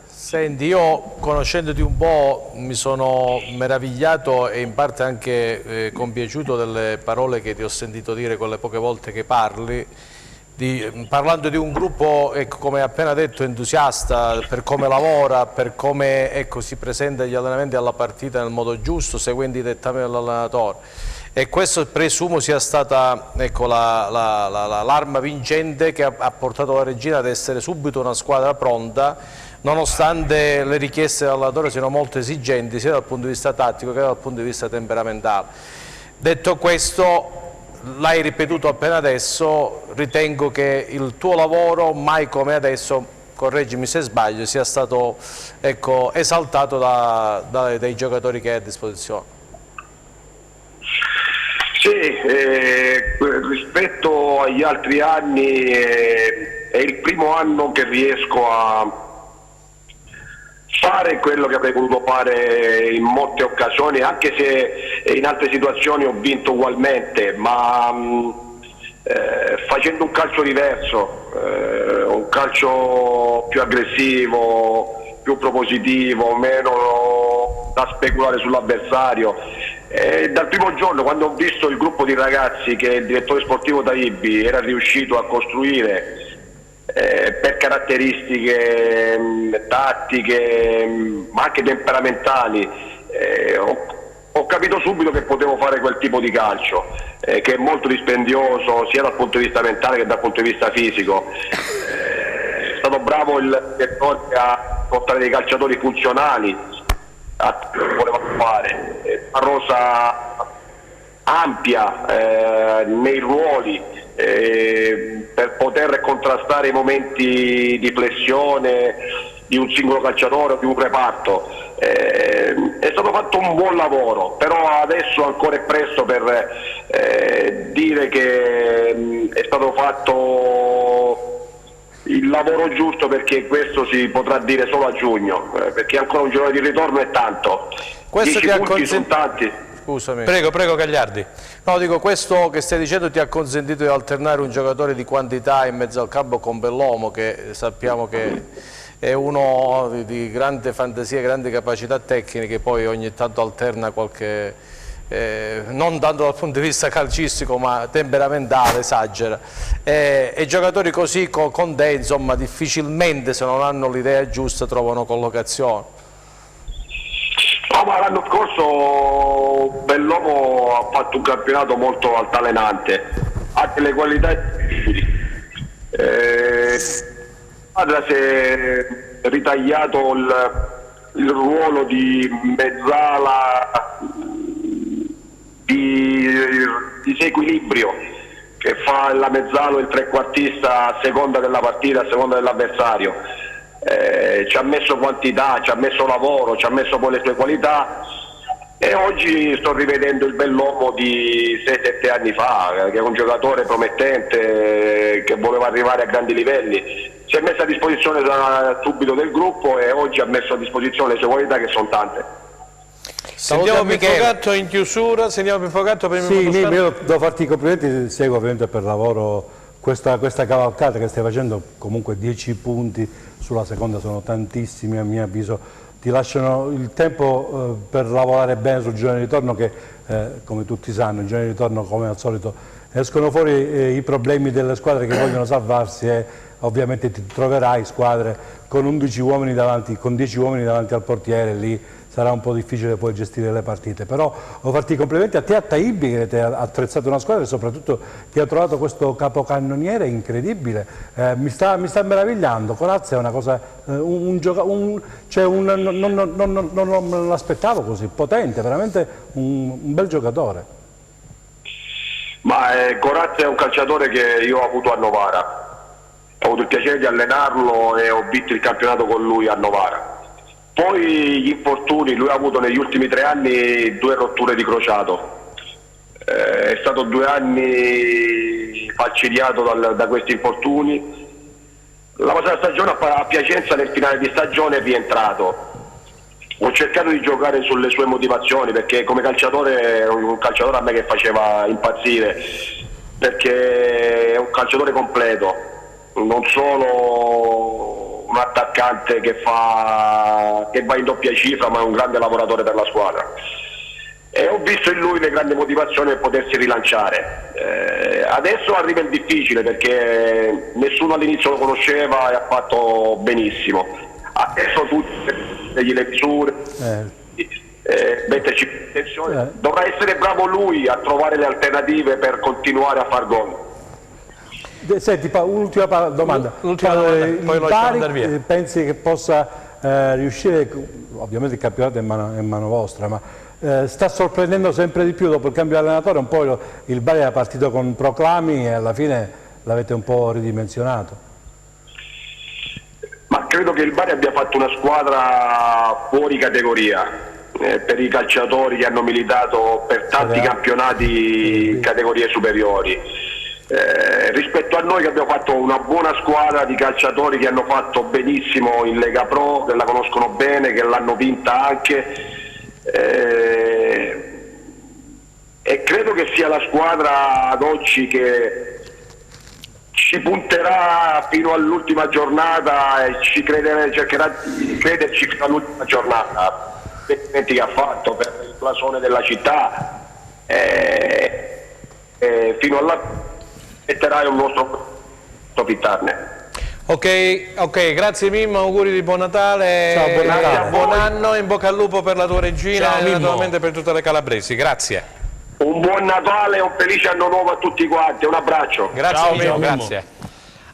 Senti, io conoscendoti un po' mi sono meravigliato e in parte anche compiaciuto delle parole che ti ho sentito dire quelle poche volte che parli, parlando di un gruppo, ecco, come hai appena detto, entusiasta per come lavora, per come, ecco, si presenta agli allenamenti, alla partita nel modo giusto, seguendo i dettami dell'allenatore. E questo presumo sia stata, ecco, l'arma vincente che ha portato la regina ad essere subito una squadra pronta, nonostante le richieste dell'allenatore siano molto esigenti sia dal punto di vista tattico che dal punto di vista temperamentale. Detto questo, l'hai ripetuto appena adesso, ritengo che il tuo lavoro mai come adesso, correggimi se sbaglio, sia stato, ecco, esaltato dai giocatori che hai a disposizione. Sì, rispetto agli altri anni è il primo anno che riesco a fare quello che avrei voluto fare in molte occasioni, anche se in altre situazioni ho vinto ugualmente, ma facendo un calcio diverso, un calcio più aggressivo, più propositivo, meno da speculare sull'avversario. Dal primo giorno, quando ho visto il gruppo di ragazzi che il direttore sportivo Taibbi era riuscito a costruire per caratteristiche tattiche ma anche temperamentali, ho capito subito che potevo fare quel tipo di calcio, che è molto dispendioso sia dal punto di vista mentale che dal punto di vista fisico. È stato bravo il direttore a portare dei calciatori funzionali, volevano fare, una rosa ampia nei ruoli per poter contrastare i momenti di flessione di un singolo calciatore o di un reparto. È stato fatto un buon lavoro, però adesso ancora è presto per dire che è stato fatto il lavoro giusto, perché questo si potrà dire solo a giugno, perché ancora un giorno di ritorno è tanto. Questo 10 punti sono tanti. Scusami. Prego Gagliardi. No, dico, questo che stai dicendo ti ha consentito di alternare un giocatore di quantità in mezzo al campo con Bellomo, che sappiamo che è uno di grande fantasia, grandi capacità tecniche, poi ogni tanto alterna qualche, non tanto dal punto di vista calcistico ma temperamentale, esagera. E giocatori così con te, insomma, difficilmente, se non hanno l'idea giusta, trovano collocazione. No, ma l'anno scorso Bellomo ha fatto un campionato molto altalenante, ha delle qualità incredibili. Si è ritagliato il ruolo di mezzala di disequilibrio, che fa la mezzala o il trequartista a seconda della partita, a seconda dell'avversario. Ci ha messo quantità, ci ha messo lavoro, ci ha messo poi le sue qualità, e oggi sto rivedendo il Bellomo di 6-7 anni fa, che è un giocatore promettente, che voleva arrivare a grandi livelli. Si è messo a disposizione subito del gruppo e oggi ha messo a disposizione le sue qualità, che sono tante. Sentiamo Pippo in chiusura, sentiamo Pippo per il Sì, io devo farti i complimenti, seguo ovviamente per lavoro questa cavalcata che stai facendo, comunque 10 punti sulla seconda sono tantissimi a mio avviso, ti lasciano il tempo per lavorare bene sul giorno di ritorno, che come tutti sanno il giorno di ritorno, come al solito, escono fuori i problemi delle squadre che vogliono salvarsi, e ovviamente ti troverai squadre con 11 uomini davanti, con 10 uomini davanti al portiere, lì sarà un po' difficile poi gestire le partite. Però devo farti i complimenti a te, a Taibbi, che ti ha attrezzato una squadra e soprattutto ti ha trovato questo capocannoniere incredibile. Mi sta meravigliando. Corazza è una cosa, non me l'aspettavo così potente, veramente un bel giocatore. Ma Corazza è un calciatore che io ho avuto a Novara, ho avuto il piacere di allenarlo e ho vinto il campionato con lui a Novara. Poi gli infortuni, lui ha avuto negli ultimi 3 anni 2 rotture di crociato, è stato 2 anni falcidiato da questi infortuni. La passata stagione a Piacenza nel finale di stagione è rientrato. Ho cercato di giocare sulle sue motivazioni, perché come calciatore è un calciatore a me che faceva impazzire, perché è un calciatore completo, non solo un attaccante che va in doppia cifra, ma è un grande lavoratore per la squadra. E ho visto in lui le grandi motivazioni per potersi rilanciare. Adesso arriva il difficile, perché nessuno all'inizio lo conosceva e ha fatto benissimo. Adesso tutti le misure, metterci attenzione. Dovrà essere bravo lui a trovare le alternative per continuare a far gol. Senti, un'ultima domanda. Poi lo lasciamo andare via. Pensi che possa riuscire, ovviamente il campionato è in mano vostra, ma sta sorprendendo sempre di più dopo il cambio di allenatore? Un po' il Bari è partito con proclami e alla fine l'avete un po' ridimensionato. Ma credo che il Bari abbia fatto una squadra fuori categoria, per i calciatori che hanno militato per tanti campionati in categorie superiori. Rispetto a noi che abbiamo fatto una buona squadra di calciatori che hanno fatto benissimo in Lega Pro, che la conoscono bene, che l'hanno vinta anche, e credo che sia la squadra ad oggi che ci punterà fino all'ultima giornata e cercherà di crederci fino all'ultima giornata. Gli investimenti che ha fatto per il blasone della città, fino alla metterai un nostro pittarne. Ok, grazie Mimmo, auguri di buon Natale. Ciao, buon Natale. Buon anno, in bocca al lupo per la tua regina. Ciao, e Mimmo. naturalmente per tutte le calabresi. Grazie. Un buon Natale e un felice anno nuovo a tutti quanti, un abbraccio. Grazie Ciao, Mimmo, Mimmo. grazie.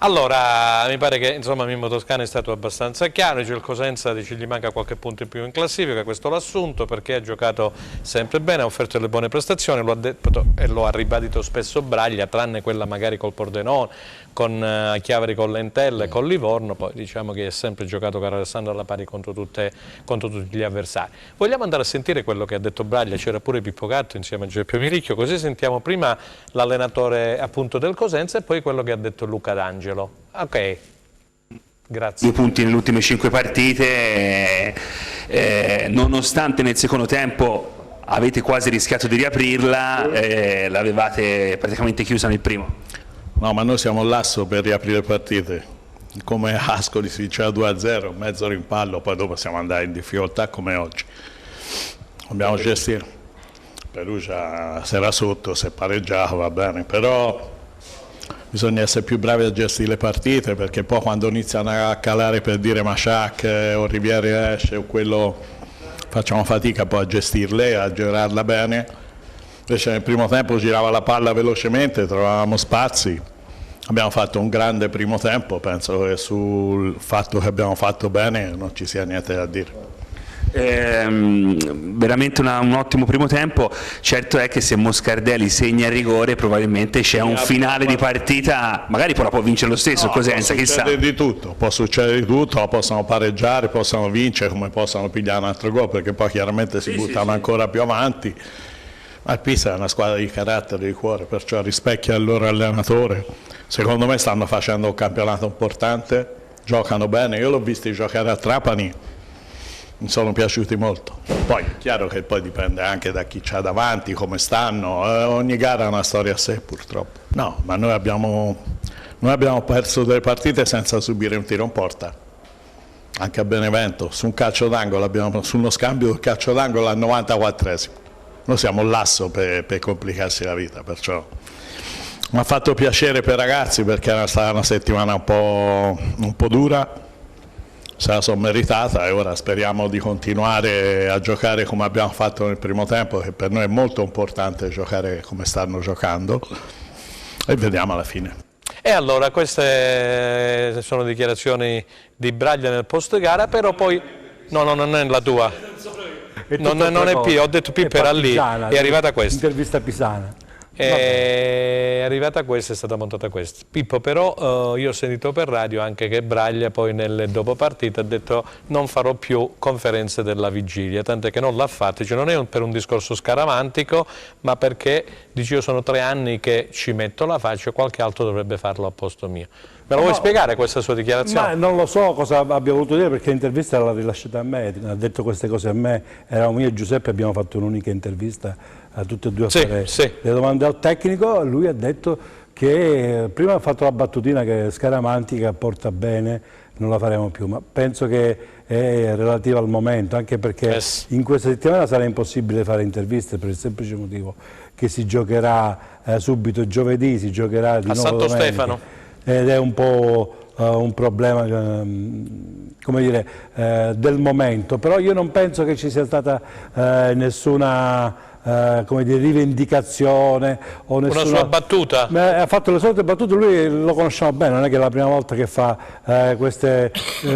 Allora, mi pare che insomma Mimmo Toscano è stato abbastanza chiaro, il Cosenza dice gli manca qualche punto in più in classifica, questo l'ha assunto perché ha giocato sempre bene, ha offerto delle buone prestazioni, lo ha detto e lo ha ribadito spesso Braglia, tranne quella magari col Pordenone, con Chiavari con l'Entella e con Livorno, poi diciamo che è sempre giocato caro Alessandro alla pari contro tutti gli avversari. Vogliamo andare a sentire quello che ha detto Braglia, c'era pure Pippo Gatto insieme a Giuseppe Miricchio, così sentiamo prima l'allenatore appunto del Cosenza e poi quello che ha detto Luca D'Angelo. Ok, grazie. 2 punti nelle ultime 5 partite, nonostante nel secondo tempo avete quasi rischiato di riaprirla, l'avevate praticamente chiusa nel primo. No, ma noi siamo l'asso per riaprire partite, come Ascoli si diceva 2-0, mezzo rimpallo, poi dopo siamo andati in difficoltà come oggi. Dobbiamo gestire, Perugia se era sotto, se pareggiava va bene, però bisogna essere più bravi a gestire le partite, perché poi quando iniziano a calare per dire Masciac o Rivieri esce o quello, facciamo fatica poi a gestirle, a girarla bene. Invece nel primo tempo girava la palla velocemente, trovavamo spazi, abbiamo fatto un grande primo tempo, penso che sul fatto che abbiamo fatto bene non ci sia niente da dire. Veramente un ottimo primo tempo. Certo è che se Moscardelli segna il rigore probabilmente c'è un finale di partita, magari poi la può vincere lo stesso, no, Cosenza, chissà. Può succedere di tutto, possono pareggiare, possono vincere, come possono pigliare un altro gol, perché poi chiaramente si buttano ancora più avanti. Ma il Pisa è una squadra di carattere, di cuore, perciò rispecchia il loro allenatore. Secondo me stanno facendo un campionato importante, giocano bene, io l'ho visto giocare a Trapani, mi sono piaciuti molto. Poi è chiaro che poi dipende anche da chi c'ha davanti, come stanno, ogni gara ha una storia a sé purtroppo. No, ma noi abbiamo perso delle partite senza subire un tiro in porta, anche a Benevento, su un calcio d'angolo, su uno scambio del calcio d'angolo al 94esimo. Noi siamo l'asso per complicarsi la vita, perciò mi ha fatto piacere per i ragazzi perché era stata una settimana un po' dura, se la sono meritata e ora speriamo di continuare a giocare come abbiamo fatto nel primo tempo, che per noi è molto importante giocare come stanno giocando, e vediamo alla fine. E allora queste sono dichiarazioni di Braglia nel post gara, però poi no, non è la tua, non è Pio, ho detto Pippo era lì, è arrivata questa. Intervista pisana. È arrivata questa, è stata montata questa. Pippo, però io ho sentito per radio anche che Braglia poi nelle dopo partita ha detto non farò più conferenze della vigilia, tant'è che non l'ha fatta, cioè, non è per un discorso scaramantico, ma perché dice io sono 3 anni che ci metto la faccia, qualche altro dovrebbe farlo a posto mio. Me lo vuoi spiegare questa sua dichiarazione? Ma non lo so cosa abbia voluto dire, perché l'intervista l'ha rilasciata a me, ha detto queste cose a me, eravamo io e Giuseppe, abbiamo fatto un'unica intervista a tutte e due a fare le domande al tecnico. Lui ha detto che prima ha fatto la battutina che è scaramantica, porta bene, non la faremo più, ma penso che è relativa al momento, anche perché in questa settimana sarà impossibile fare interviste per il semplice motivo che si giocherà subito giovedì, si giocherà di nuovo Santo domenica. Stefano. Ed è un po' un problema come dire, del momento, però io non penso che ci sia stata nessuna come dire, rivendicazione o nessuna... Una sua battuta? Ha fatto le solite battute, lui lo conosciamo bene, non è che è la prima volta che fa queste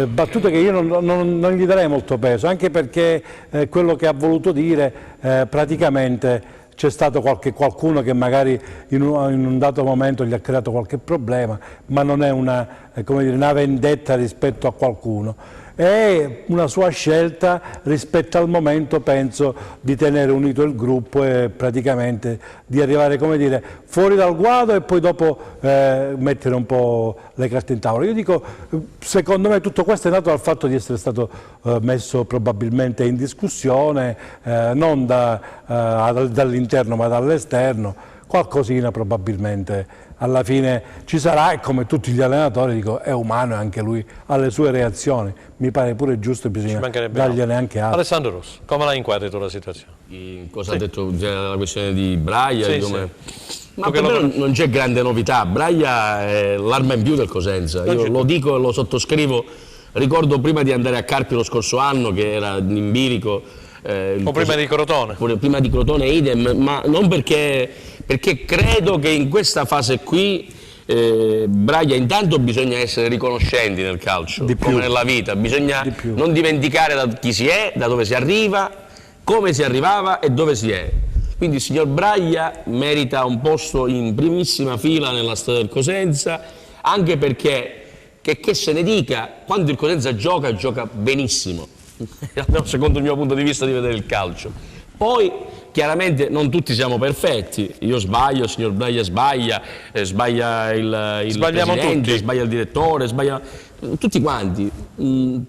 battute che io non gli darei molto peso, anche perché quello che ha voluto dire praticamente c'è stato qualcuno che magari in un dato momento gli ha creato qualche problema, ma non è come dire, una vendetta rispetto a qualcuno. È una sua scelta rispetto al momento, penso, di tenere unito il gruppo e praticamente di arrivare, come dire, fuori dal guado e poi dopo mettere un po' le carte in tavola. Io dico, secondo me tutto questo è nato dal fatto di essere stato messo probabilmente in discussione, non dall'interno ma dall'esterno. Qualcosina probabilmente alla fine ci sarà, e come tutti gli allenatori dico è umano e anche lui ha le sue reazioni, mi pare pure giusto e bisogna dargliene anche altro. Alessandro Rosso, come la inquadri tu la situazione? Cosa ha detto la questione di Braglia? Ma per me non c'è grande novità, Braglia è l'arma in più del Cosenza, io lo dico e lo sottoscrivo, ricordo prima di andare a Carpi lo scorso anno che era in bilico, o prima di Crotone? Prima di Crotone idem, ma non perché credo che in questa fase qui Braglia, intanto bisogna essere riconoscenti nel calcio, come nella vita, bisogna non dimenticare da chi si è, da dove si arriva, come si arrivava e dove si è. Quindi il signor Braglia merita un posto in primissima fila nella storia del Cosenza, anche perché, che se ne dica, quando il Cosenza gioca benissimo, secondo il mio punto di vista di vedere il calcio. Poi chiaramente non tutti siamo perfetti, io sbaglio, il signor Braglia sbaglia, sbaglia il presidente, sbaglia il direttore, sbaglia tutti quanti,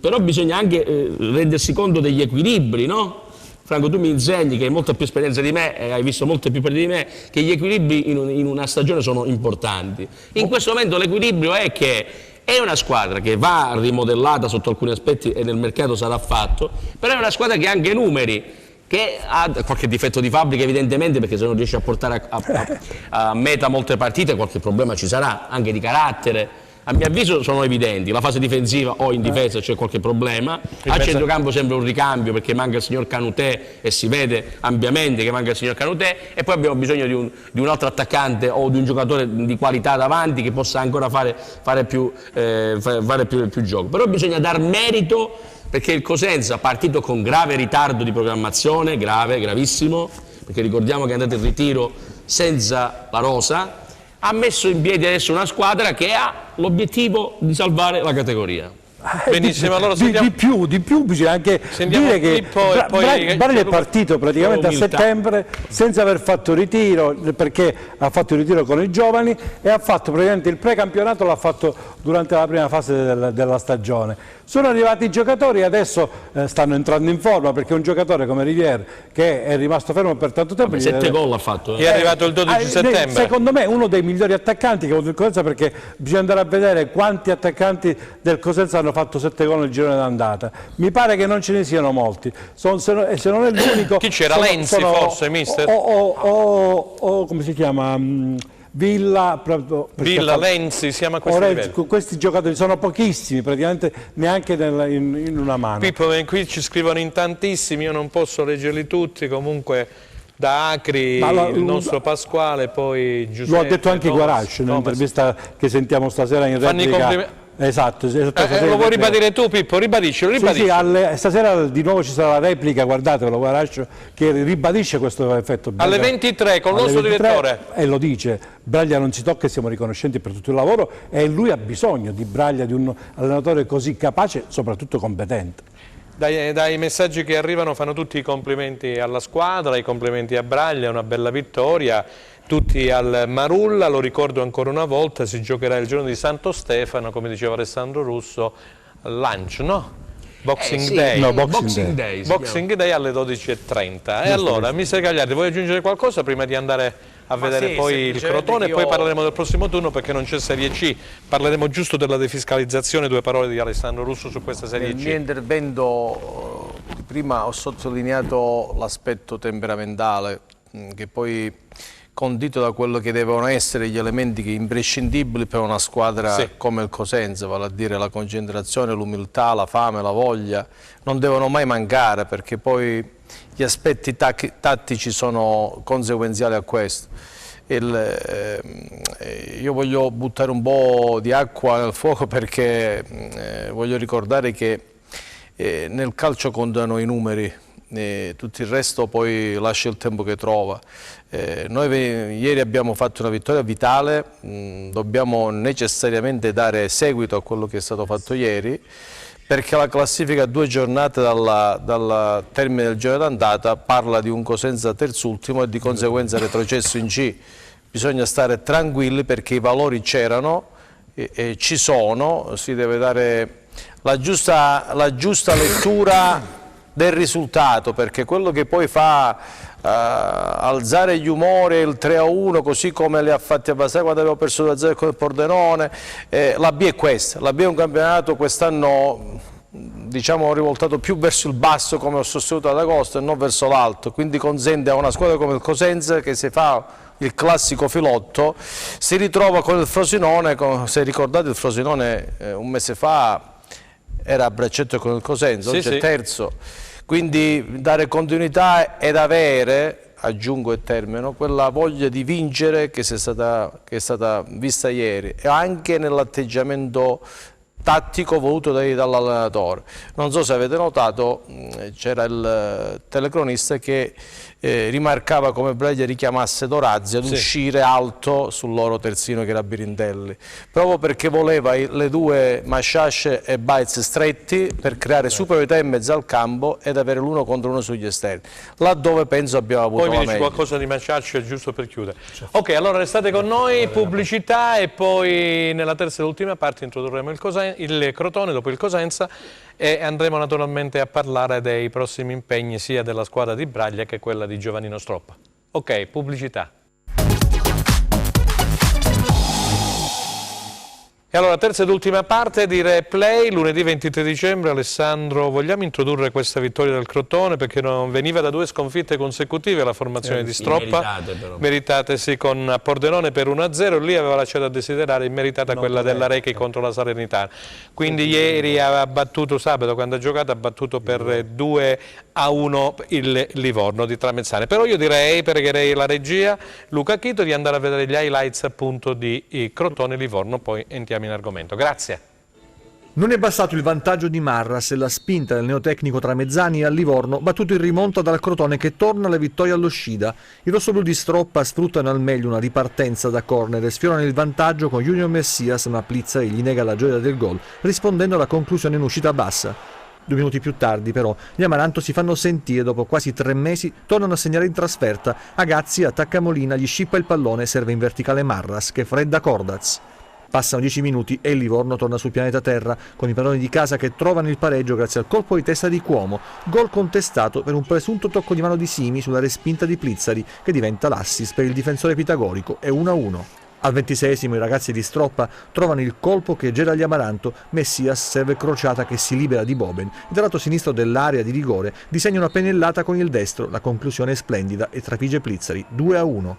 però bisogna anche rendersi conto degli equilibri, no? Franco, tu mi insegni, che hai molta più esperienza di me e hai visto molte più partite di me, che gli equilibri in una stagione sono importanti. In questo momento l'equilibrio è che è una squadra che va rimodellata sotto alcuni aspetti e nel mercato sarà fatto, però è una squadra che ha anche numeri, che ha qualche difetto di fabbrica evidentemente, perché se non riesce a portare a meta molte partite qualche problema ci sarà, anche di carattere. A mio avviso sono evidenti, la fase difensiva o in difesa c'è qualche problema, a centrocampo sembra un ricambio perché manca il signor Canutè e si vede ampiamente che manca il signor Canutè, e poi abbiamo bisogno di un altro attaccante o di un giocatore di qualità davanti che possa ancora fare più gioco. Però bisogna dar merito, perché il Cosenza, partito con grave ritardo di programmazione, gravissimo, perché ricordiamo che è andato in ritiro senza la rosa, ha messo in piedi adesso una squadra che ha l'obiettivo di salvare la categoria. Benissimo, allora di più bisogna anche dire che Braglia è partito praticamente a settembre senza aver fatto ritiro, perché ha fatto il ritiro con i giovani e ha fatto praticamente il precampionato, l'ha fatto durante la prima fase della stagione. Sono arrivati i giocatori, adesso stanno entrando in forma, perché un giocatore come Rivière, che è rimasto fermo per tanto tempo... 7 gol ha fatto. È arrivato il 12 settembre. Secondo me uno dei migliori attaccanti che ha avuto il Cosenza, perché bisogna andare a vedere quanti attaccanti del Cosenza hanno fatto 7 gol nel girone d'andata. Mi pare che non ce ne siano molti. Se non è l'unico... Chi c'era? Lenzi forse, mister? O come si chiama... Villa, Lenzi, siamo a questo livello. Questi giocatori sono pochissimi, praticamente neanche in una mano. Pippo, qui ci scrivono in tantissimi, io non posso leggerli tutti, comunque da Acri il nostro Pasquale, poi Giuseppe. Lo ha detto anche Guarascio nell'intervista che sentiamo stasera in replica. Esatto, lo vuoi ribadire tu, Pippo? Ribadiscilo. Sì, stasera di nuovo ci sarà la replica, guardatelo, Guarascio, che ribadisce questo effetto. Alle 23 con il nostro direttore. E lo dice, Braglia non si tocca e siamo riconoscenti per tutto il lavoro, e lui ha bisogno di Braglia, di un allenatore così capace, soprattutto competente. Dai messaggi che arrivano fanno tutti i complimenti alla squadra, i complimenti a Braglia, una bella vittoria. Tutti al Marulla, lo ricordo ancora una volta, si giocherà il giorno di Santo Stefano, come diceva Alessandro Russo, lunch, no? Boxing Day. No, Boxing Day. Boxing Day alle 12:30. E allora, mister Gagliardi, vuoi aggiungere qualcosa prima di andare a vedere poi il Crotone e poi parleremo del prossimo turno, perché non c'è Serie C, parleremo giusto della defiscalizzazione, 2 parole di Alessandro Russo su questa Serie C. Nel mio intervento prima ho sottolineato l'aspetto temperamentale, che poi condito da quello che devono essere gli elementi imprescindibili per una squadra come il Cosenza, vale a dire la concentrazione, l'umiltà, la fame, la voglia, non devono mai mancare, perché poi gli aspetti tattici sono conseguenziali a questo. Io voglio buttare un po' di acqua nel fuoco, perché voglio ricordare che nel calcio contano i numeri, tutto il resto poi lascia il tempo che trova. Noi ieri abbiamo fatto una vittoria vitale, dobbiamo necessariamente dare seguito a quello che è stato fatto ieri, perché la classifica a 2 giornate dal termine del girone d'andata parla di un Cosenza terzultimo e di conseguenza retrocesso in C. Bisogna stare tranquilli, perché i valori c'erano e ci sono, si deve dare la giusta lettura del risultato, perché quello che poi fa alzare gli umori il 3-1, così come li ha fatti a Basai quando avevo perso 2-0 con il Pordenone, la B è questa, la B è un campionato quest'anno, diciamo, rivoltato più verso il basso, come ho sostenuto ad agosto, e non verso l'alto, quindi consente a una squadra come il Cosenza, che si fa il classico filotto, si ritrova con il Frosinone. Se ricordate, il Frosinone un mese fa era a braccetto con il Cosenza, oggi è terzo. Quindi dare continuità ed avere aggiungo e termino, quella voglia di vincere che è stata vista ieri, e anche nell'atteggiamento tattico voluto dall'allenatore. Non so se avete notato, c'era il telecronista che rimarcava come Breglia richiamasse Dorazzi ad uscire alto sul loro terzino che era Birindelli, proprio perché voleva le due Masciasce e Baez stretti per creare superiorità in mezzo al campo ed avere l'uno contro uno sugli esterni, laddove penso abbiamo avuto poi la mi dici meglio. qualcosa di Masciasce giusto per chiudere. Ok, allora restate con noi, pubblicità, e poi nella terza e ultima parte introdurremo il Crotone dopo il Cosenza, e andremo naturalmente a parlare dei prossimi impegni sia della squadra di Braglia che quella di Giovannino Stroppa. Ok, pubblicità. E allora, terza ed ultima parte di Replay, lunedì 23 dicembre. Alessandro, vogliamo introdurre questa vittoria del Crotone, perché non veniva da 2 sconfitte consecutive la formazione di Stroppa, meritate sì, con Pordenone per 1-0, lì aveva lasciato a desiderare, immeritata quella della Rechi contro la Salernitana. Quindi ieri ha battuto, sabato quando ha giocato, ha battuto per 2-1 il Livorno di Tramezzane. Però io pregherei la regia, Luca Chito, di andare a vedere gli highlights appunto di Crotone-Livorno, poi entriamo in argomento. Grazie. Non è bastato il vantaggio di Marras e la spinta del neotecnico Tramezzani al Livorno, battuto in rimonta dal Crotone che torna alle vittorie all'uscita. I rossoblù di Stroppa sfruttano al meglio una ripartenza da corner e sfiorano il vantaggio con Junior Messias, ma Plizzari gli nega la gioia del gol, rispondendo alla conclusione in uscita bassa. 2 minuti più tardi però gli Amaranto si fanno sentire, dopo quasi 3 mesi tornano a segnare in trasferta. Agazzi attacca Molina, gli scippa il pallone e serve in verticale Marras che fredda Cordaz. Passano 10 minuti e il Livorno torna sul pianeta Terra con i padroni di casa che trovano il pareggio grazie al colpo di testa di Cuomo, gol contestato per un presunto tocco di mano di Simi sulla respinta di Plizzari che diventa l'assist per il difensore pitagorico e 1-1. Al 26esimo i ragazzi di Stroppa trovano il colpo che gela gli Amaranto, Messias serve crociata che si libera di Boben e dal lato sinistro dell'area di rigore disegna una pennellata con il destro, la conclusione è splendida e trafigge Plizzari 2-1.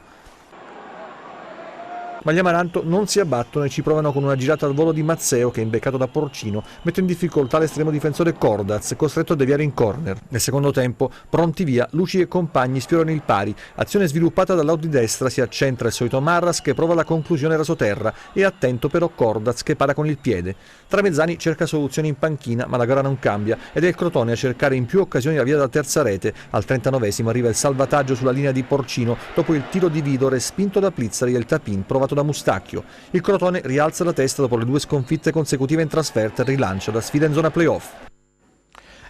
Ma gli Amaranto non si abbattono e ci provano con una girata al volo di Mazzeo che, imbeccato da Porcino, mette in difficoltà l'estremo difensore Cordaz, costretto a deviare in corner. Nel secondo tempo, pronti via, Luci e compagni sfiorano il pari. Azione sviluppata dal lato di destra, si accentra il solito Marras che prova la conclusione rasoterra e attento però Cordaz che para con il piede. Tramezzani cerca soluzioni in panchina, ma la gara non cambia ed è il Crotone a cercare in più occasioni la via della terza rete. Al 39esimo arriva il salvataggio sulla linea di Porcino dopo il tiro di Vido respinto da Plizzari e il tapin provato da Mustacchio. Il Crotone rialza la testa dopo le 2 sconfitte consecutive in trasferta e rilancia la sfida in zona playoff.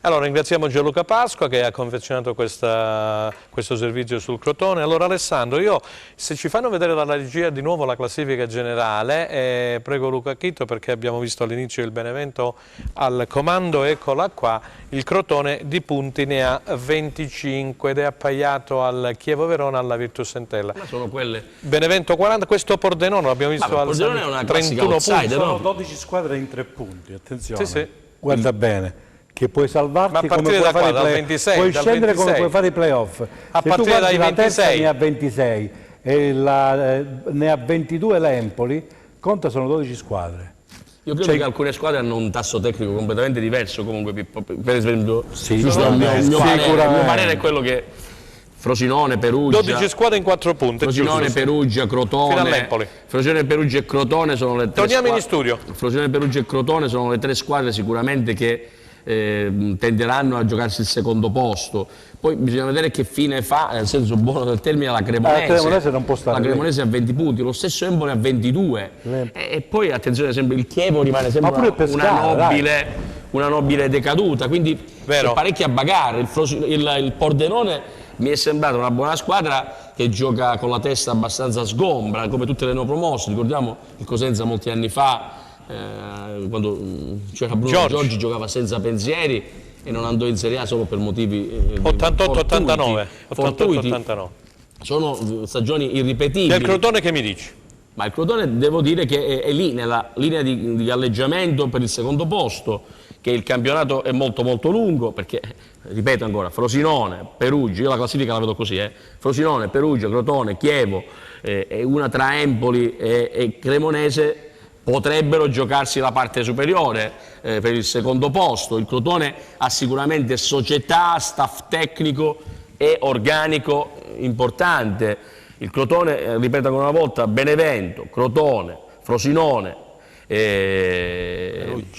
Allora, ringraziamo Gianluca Pasqua che ha confezionato questo servizio sul Crotone. Allora Alessandro, se ci fanno vedere dalla regia di nuovo la classifica generale, prego Luca Chito, perché abbiamo visto all'inizio il Benevento al comando, eccola qua, il Crotone di punti ne ha 25 ed è appaiato al Chievo Verona alla Virtus Entella. Ma sono quelle... Benevento 40, questo Pordenone l'abbiamo visto al 31 punti. Sono 12 squadre in 3 punti, attenzione. Sì. Guarda bene. Che puoi salvarti ma come puoi fare i play-off, 26, puoi scendere 26. Come puoi fare i playoff. A Se partire tu dai la terza 26 ne ha 26 e ne ha 22 l'Empoli, conta sono 12 squadre. Io credo che alcune squadre hanno un tasso tecnico completamente diverso, comunque, per esempio, sì, il mio parere è quello che Frosinone, Perugia, 12 squadre in 4 punti. Frosinone, Perugia, Crotone, Frosinone, Perugia e Crotone sono le 3 Torniamo in studio. Frosinone, Perugia e Crotone sono le 3 squadre sicuramente che tenderanno a giocarsi il secondo posto. Poi bisogna vedere che fine fa, nel senso buono del termine, la Cremonese. La Cremonese non può stare. La Cremonese ha 20 punti, lo stesso Empoli ha 22. E poi attenzione, sempre il Chievo rimane sempre una nobile decaduta, quindi è parecchia bagarre. Il Pordenone mi è sembrato una buona squadra che gioca con la testa abbastanza sgombra, come tutte le neopromosse. Ricordiamo il Cosenza molti anni fa, quando c'era Bruno Giorgi, giocava senza pensieri e non andò in Serie A solo per motivi 88-89. Sono stagioni irripetibili. Del Crotone che mi dici? Ma il Crotone devo dire che è lì nella linea di galleggiamento per il secondo posto, che il campionato è molto molto lungo, perché ripeto ancora, Frosinone, Perugia, io la classifica la vedo così, Frosinone, Perugia, Crotone, Chievo e una tra Empoli e Cremonese potrebbero giocarsi la parte superiore per il secondo posto. Il Crotone ha sicuramente società, staff tecnico è organico importante. Il Crotone, ripeto ancora una volta, Benevento, Crotone, Frosinone,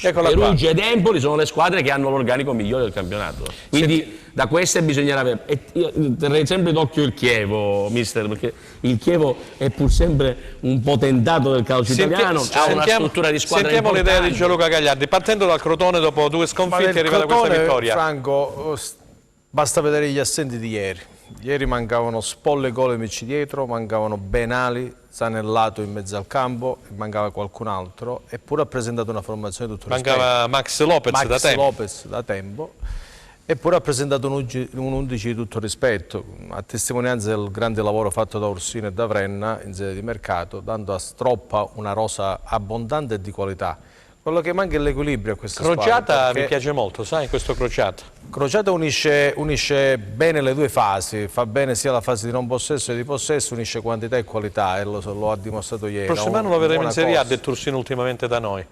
Perugia ed Empoli sono le squadre che hanno l'organico migliore del campionato. Quindi da queste bisognerà avere. E io terrei sempre d'occhio il Chievo, mister, perché il Chievo è pur sempre un potentato del calcio italiano, ha una struttura di squadra Sentiamo importante. l'idea di Gianluca Gagliardi, partendo dal Crotone dopo 2 sconfitte è arrivata questa vittoria. Franco, basta vedere gli assenti di ieri. Ieri mancavano Spolle e Golemic dietro, mancavano Benali, Zanellato in mezzo al campo, mancava qualcun altro, eppure ha presentato una formazione tutto mancava Max Lopez da tempo, eppure ha presentato un 11 di tutto rispetto, a testimonianza del grande lavoro fatto da Orsino e da Vrenna in sede di mercato, dando a Stroppa una rosa abbondante e di qualità. Quello che manca è l'equilibrio a questa squadra. Crociata mi piace molto, sai, questo Crociata. Crociata unisce bene le due fasi, fa bene sia la fase di non possesso che di possesso, unisce quantità e qualità e lo ha dimostrato ieri. Il prossimo anno lo vedremo in Serie A, ha detto Orsino ultimamente da noi.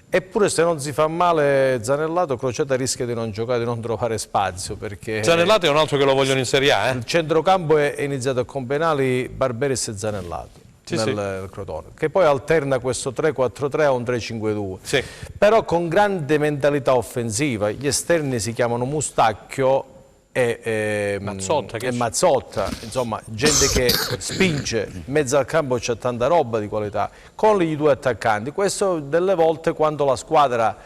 Eppure se non si fa male Zanellato, Crociata rischia di non giocare, di non trovare spazio, perché Zanellato è un altro che lo vogliono in Serie A. Il centrocampo è iniziato con Benali, Barberis e Zanellato. Nel Crotone, che poi alterna questo 3-4-3 a un 3-5-2, però con grande mentalità offensiva. Gli esterni si chiamano Mustacchio e Mazzotta, insomma gente che spinge, in mezzo al campo c'è tanta roba di qualità, con gli 2 attaccanti. Questo delle volte quando la squadra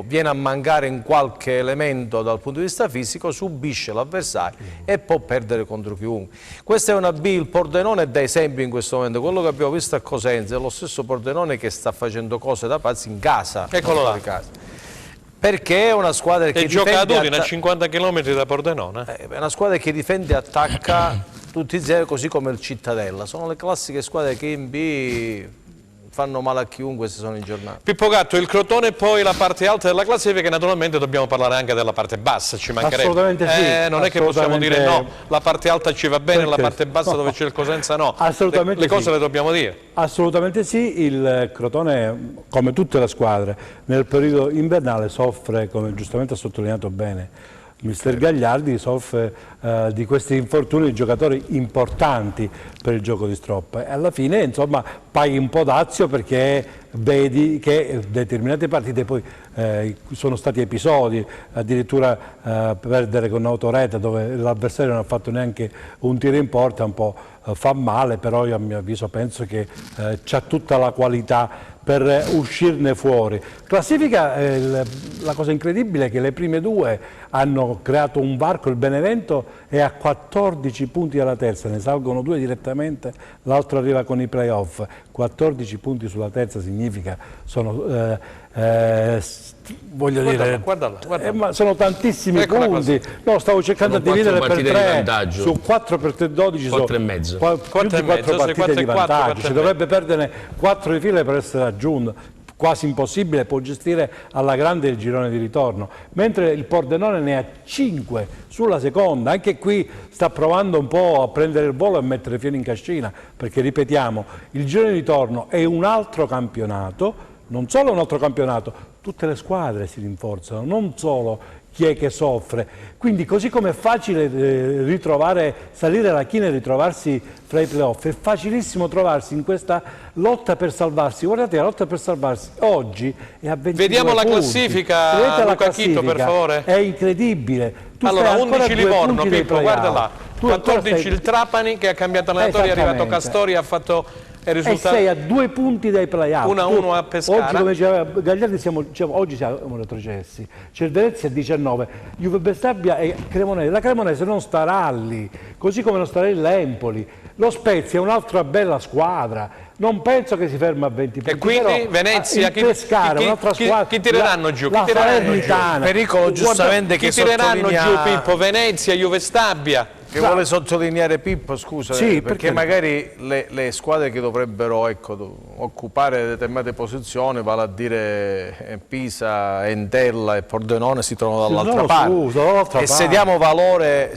viene a mancare in qualche elemento dal punto di vista fisico, subisce l'avversario e può perdere contro chiunque. Questa è una B, il Pordenone è da esempio in questo momento. Quello che abbiamo visto a Cosenza è lo stesso Pordenone che sta facendo cose da pazzi in casa. Eccolo là. Perché è una squadra che gioca ad Udine a 50 km da Pordenone. È una squadra che difende e attacca tutti insieme, così come il Cittadella. Sono le classiche squadre che in B fanno male a chiunque se sono in giornata. Pippo Gatto, il Crotone e poi la parte alta della classifica, e naturalmente dobbiamo parlare anche della parte bassa, ci mancherebbe. Assolutamente sì. Non è che possiamo dire no, la parte alta ci va bene, la parte bassa dove c'è il Cosenza no. Assolutamente le cose le dobbiamo dire. Assolutamente sì, il Crotone, come tutte le squadre, nel periodo invernale soffre, come giustamente ha sottolineato bene mister Gagliardi, soffre di questi infortuni di giocatori importanti per il gioco di Stroppa e alla fine insomma paghi un po' dazio perché vedi che determinate partite poi sono stati episodi, addirittura perdere con Autoreta dove l'avversario non ha fatto neanche un tiro in porta un po' fa male, però io a mio avviso penso che c'ha tutta la qualità per uscirne fuori. Classifica, la cosa incredibile è che le prime 2 hanno creato un varco, il Benevento è a 14 punti dalla terza, ne salgono 2 direttamente, l'altro arriva con i playoff. 14 punti sulla terza significa, sono voglio dire, ma sono tantissimi punti. No, stavo cercando di dividere per 3 su 4 per 12 4 e mezzo. Più di 4 partite di vantaggio. Si dovrebbe perdere 4 di fila per essere raggiunto. Quasi impossibile, può gestire alla grande il girone di ritorno, mentre il Pordenone ne ha 5 sulla seconda. Anche qui sta provando un po' a prendere il volo e mettere fieno in cascina, perché ripetiamo, il girone di ritorno è un altro campionato, non solo un altro campionato, tutte le squadre si rinforzano, non solo chi è che soffre. Quindi così come è facile salire la china e ritrovarsi fra i playoff, è facilissimo trovarsi in questa lotta per salvarsi. Guardate, la lotta per salvarsi oggi è a 22 Vediamo la punti. classifica, Luca Chitto, per favore. È incredibile. Allora, 11 Livorno, Pippo, guarda là. 14 il Trapani che ha cambiato allenatore, è arrivato Castori, ha fatto... E sei a 2 punti dai play-out. 1-1 a Pescara. Oggi, come diceva Gagliardi, oggi siamo retrocessi. C'è il Venezia a 19, Juve Bestabia e Cremonese. La Cremonese non starà lì, così come non starà l'Empoli. Lo Spezia è un'altra bella squadra. Non penso che si ferma a 20 punti. E quindi Venezia, un'altra squadra. Chi tireranno giù? La Salernitana. Pericolo giustamente che tireranno giù, Pippo? Venezia, Juve Stabia. Che vuole sottolineare Pippo, scusa, perché magari le squadre che dovrebbero occupare determinate posizioni, vale a dire Pisa, Entella e Pordenone, si trovano dall'altra parte. E se diamo valore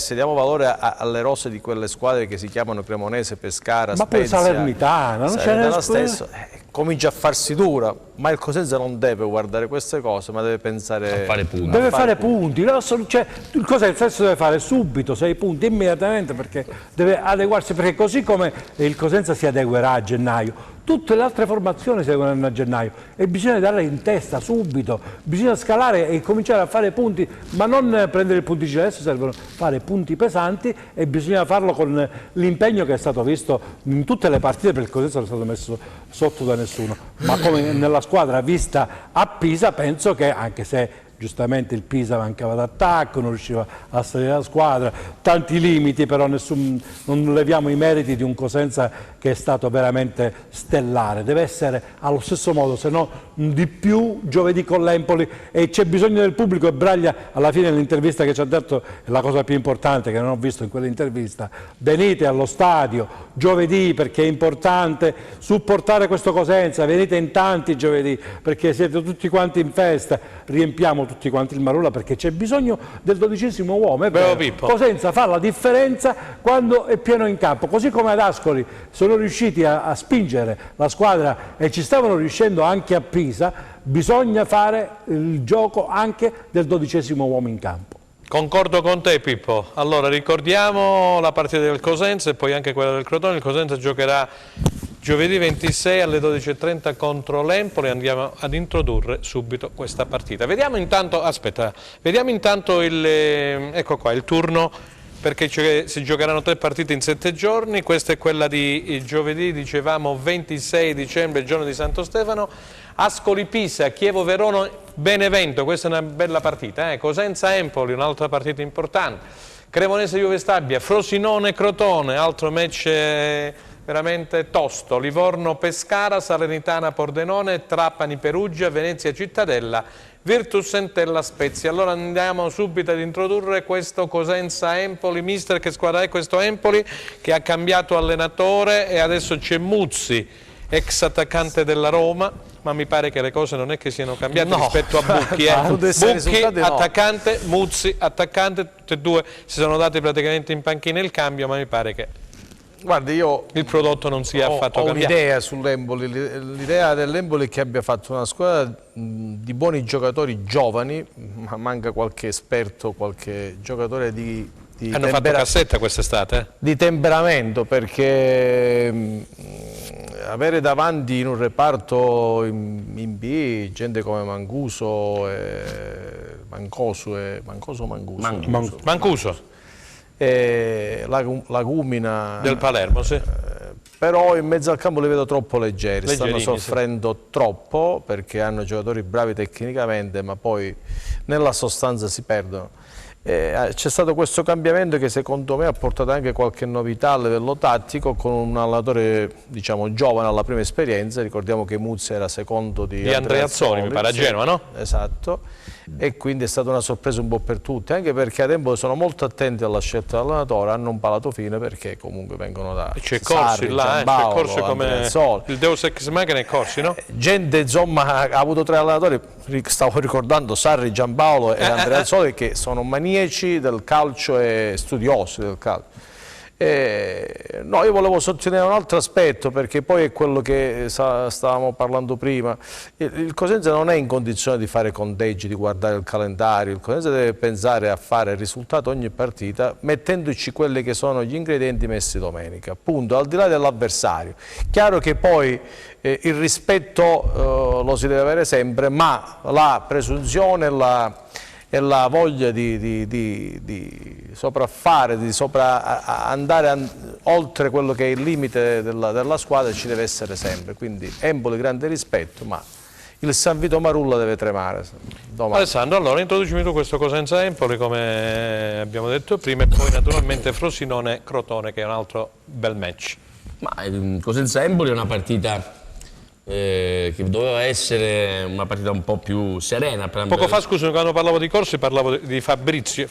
alle rose di quelle squadre che si chiamano Cremonese, Pescara, ma Spezia, poi Salernitana, non c'è nello stesso. comincia a farsi dura, ma il Cosenza non deve guardare queste cose, ma deve pensare a fare punti. Deve fare punti, cioè, il Cosenza adesso deve fare subito 6 punti immediatamente, perché deve adeguarsi, perché così come il Cosenza si adeguerà a gennaio, tutte le altre formazioni si adegueranno a gennaio e bisogna darle in testa subito, bisogna scalare e cominciare a fare punti, ma non prendere il punticino. Adesso servono fare punti pesanti e bisogna farlo con l'impegno che è stato visto in tutte le partite, perché il Cosenza non è stato messo sotto da nessuno, ma come nella squadra vista a Pisa, penso che, anche se giustamente il Pisa mancava d'attacco, non riusciva a salire la squadra, tanti limiti, però non leviamo i meriti di un Cosenza che è stato veramente stellare. Deve essere allo stesso modo, se no di più, giovedì con l'Empoli, e c'è bisogno del pubblico. E Braglia alla fine nell'intervista che ci ha detto è la cosa più importante che non ho visto in quell'intervista: venite allo stadio giovedì perché è importante supportare questo Cosenza, venite in tanti giovedì perché siete tutti quanti in festa, riempiamo tutti quanti il Marulla perché c'è bisogno del 12° uomo. È vero, Cosenza fa la differenza quando è pieno in campo, così come ad Ascoli sono riusciti a spingere la squadra e ci stavano riuscendo anche a Pisa. Bisogna fare il gioco anche del 12° uomo in campo. Concordo con te, Pippo. Allora ricordiamo la partita del Cosenza e poi anche quella del Crotone. Il Cosenza giocherà giovedì 26 alle 12:30 contro l'Empoli. Andiamo ad introdurre subito questa partita. Vediamo intanto, ecco qua, il turno, perché si giocheranno 3 partite in 7 giorni. Questa è quella di giovedì, dicevamo 26 dicembre, il giorno di Santo Stefano. Ascoli Pisa, Chievo Verona Benevento, questa è una bella partita. Cosenza Empoli, un'altra partita importante. Cremonese Juve Stabia, Frosinone Crotone, altro match veramente tosto. Livorno Pescara, Salernitana Pordenone, Trapani Perugia, Venezia Cittadella, Virtus Entella Spezia. Allora andiamo subito ad introdurre questo Cosenza Empoli. Mister, che squadra è questo Empoli che ha cambiato allenatore e adesso c'è Muzzi, ex attaccante della Roma, ma mi pare che le cose non è che siano cambiate rispetto a Bucchi. Bucchi, attaccante, Muzzi, attaccante, tutti e due si sono dati praticamente in panchina il cambio, ma mi pare che guardi, io il prodotto non sia affatto cambiato. Ho un'idea sull'Empoli, l'idea dell'Empoli è che abbia fatto una squadra di buoni giocatori giovani, ma manca qualche esperto, qualche giocatore di hanno fatto cassetta quest'estate? Di temperamento, perché avere davanti in un reparto in B gente come Mancuso e Lagumina del Palermo, sì. Però in mezzo al campo li vedo troppo leggeri, stanno soffrendo troppo perché hanno giocatori bravi tecnicamente ma poi nella sostanza si perdono. C'è stato questo cambiamento che secondo me ha portato anche qualche novità a livello tattico, con un allenatore diciamo giovane alla prima esperienza. Ricordiamo che Muzzi era secondo di Andrea Azzoli, mi pare, a Genova, no? Esatto, e quindi è stata una sorpresa un po' per tutti, anche perché a tempo sono molto attenti alla scelta dell'allenatore, hanno un palato fine perché comunque vengono da c'è Corsi là, c'è Corsi come il Deus Ex Machina e Corsi, no? Gente insomma ha avuto 3 allenatori, stavo ricordando Sarri, Giampaolo e Andrea Azzoli, che sono maniaci del calcio e studiosi del calcio. No, io volevo sottolineare un altro aspetto, perché poi è quello che stavamo parlando prima. Il Cosenza non è in condizione di fare conteggi, di guardare il calendario. Il Cosenza deve pensare a fare il risultato ogni partita mettendoci quelli che sono gli ingredienti messi domenica, appunto, al di là dell'avversario. Chiaro che poi il rispetto lo si deve avere sempre, ma la presunzione e la voglia di sopraffare, di andare oltre quello che è il limite della squadra ci deve essere sempre. Quindi Empoli grande rispetto, ma il San Vito Marulla deve tremare domani. Alessandro, allora introducimi tu questo Cosenza Empoli come abbiamo detto prima, e poi naturalmente Frosinone Crotone, che è un altro bel match. Ma Cosenza Empoli è una partita che doveva essere una partita un po' più serena. Poco fa, scusa, quando parlavo di Corsi parlavo di Fabrizio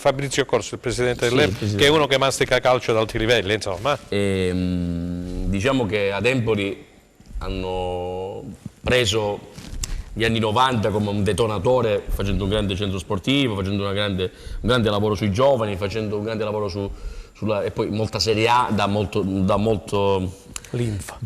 Corsi, il presidente dell'Empoli, che è uno che mastica calcio ad alti livelli, insomma. Diciamo che ad Empoli hanno preso gli anni 90 come un detonatore, facendo un grande centro sportivo, facendo un grande lavoro sui giovani, facendo un grande lavoro e poi molta Serie A dà molta linfa,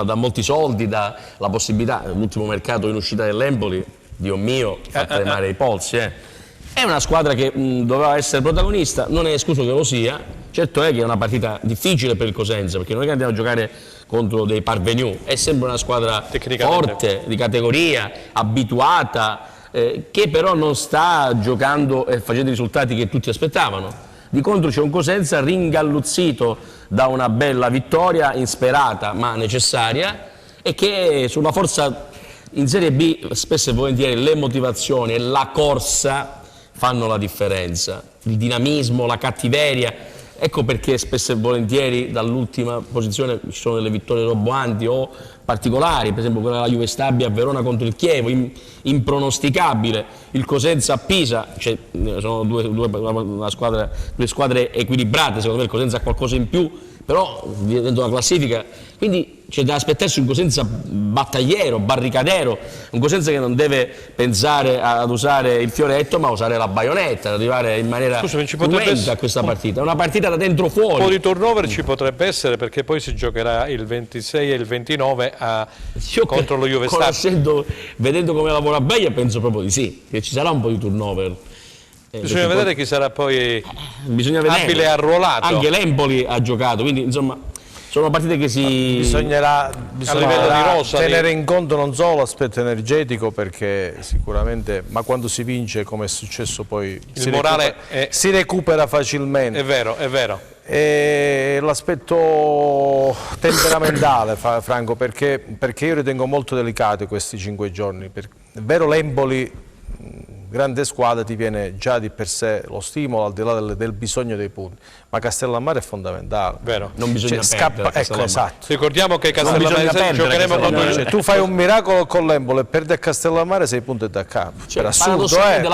dà molti soldi, dà la possibilità, l'ultimo mercato in uscita dell'Empoli, Dio mio, fa tremare i polsi. È una squadra che doveva essere protagonista, non è escluso che lo sia. Certo è che è una partita difficile per il Cosenza, perché non è che andiamo a giocare contro dei parvenu, è sempre una squadra forte, di categoria, abituata, che però non sta giocando e facendo i risultati che tutti aspettavano. Di contro c'è un Cosenza ringalluzzito da una bella vittoria, insperata ma necessaria, e che sulla forza in Serie B spesso e volentieri le motivazioni e la corsa fanno la differenza, il dinamismo, la cattiveria. Ecco perché spesso e volentieri dall'ultima posizione ci sono delle vittorie roboanti o particolari, per esempio quella della Juve Stabia a Verona contro il Chievo, impronosticabile, il Cosenza a Pisa, sono due squadre equilibrate, secondo me il Cosenza ha qualcosa in più, però dentro la classifica, quindi c'è da aspettarsi un Cosenza battagliero, barricadero, un Cosenza che non deve pensare ad usare il fioretto ma a usare la baionetta, ad arrivare in maniera cruenta a questa partita, è una partita da dentro fuori. Un po' di turnover ci potrebbe essere, perché poi si giocherà il 26 e il 29 contro lo Juve Stabia. Vedendo come lavora Baia penso proprio di sì, che ci sarà un po' di turnover. Bisogna vedere chi sarà poi abile arruolato. Anche l'Empoli ha giocato, quindi insomma sono partite che bisognerà tenere in conto non solo l'aspetto energetico, perché sicuramente, ma quando si vince, come è successo poi, si recupera facilmente. È vero, è vero. E l'aspetto temperamentale, Franco, perché io ritengo molto delicati questi 5 giorni. È vero, l'Empoli, grande squadra, ti viene già di per sé lo stimolo al di là del bisogno dei punti, ma Castellammare è fondamentale. Vero. Non bisogna perdere. Ecco, esatto. Ricordiamo che Castellammare giocheremo contro tu fai un miracolo con l'Empoli e perdi a Castellammare, 6 punti da capo.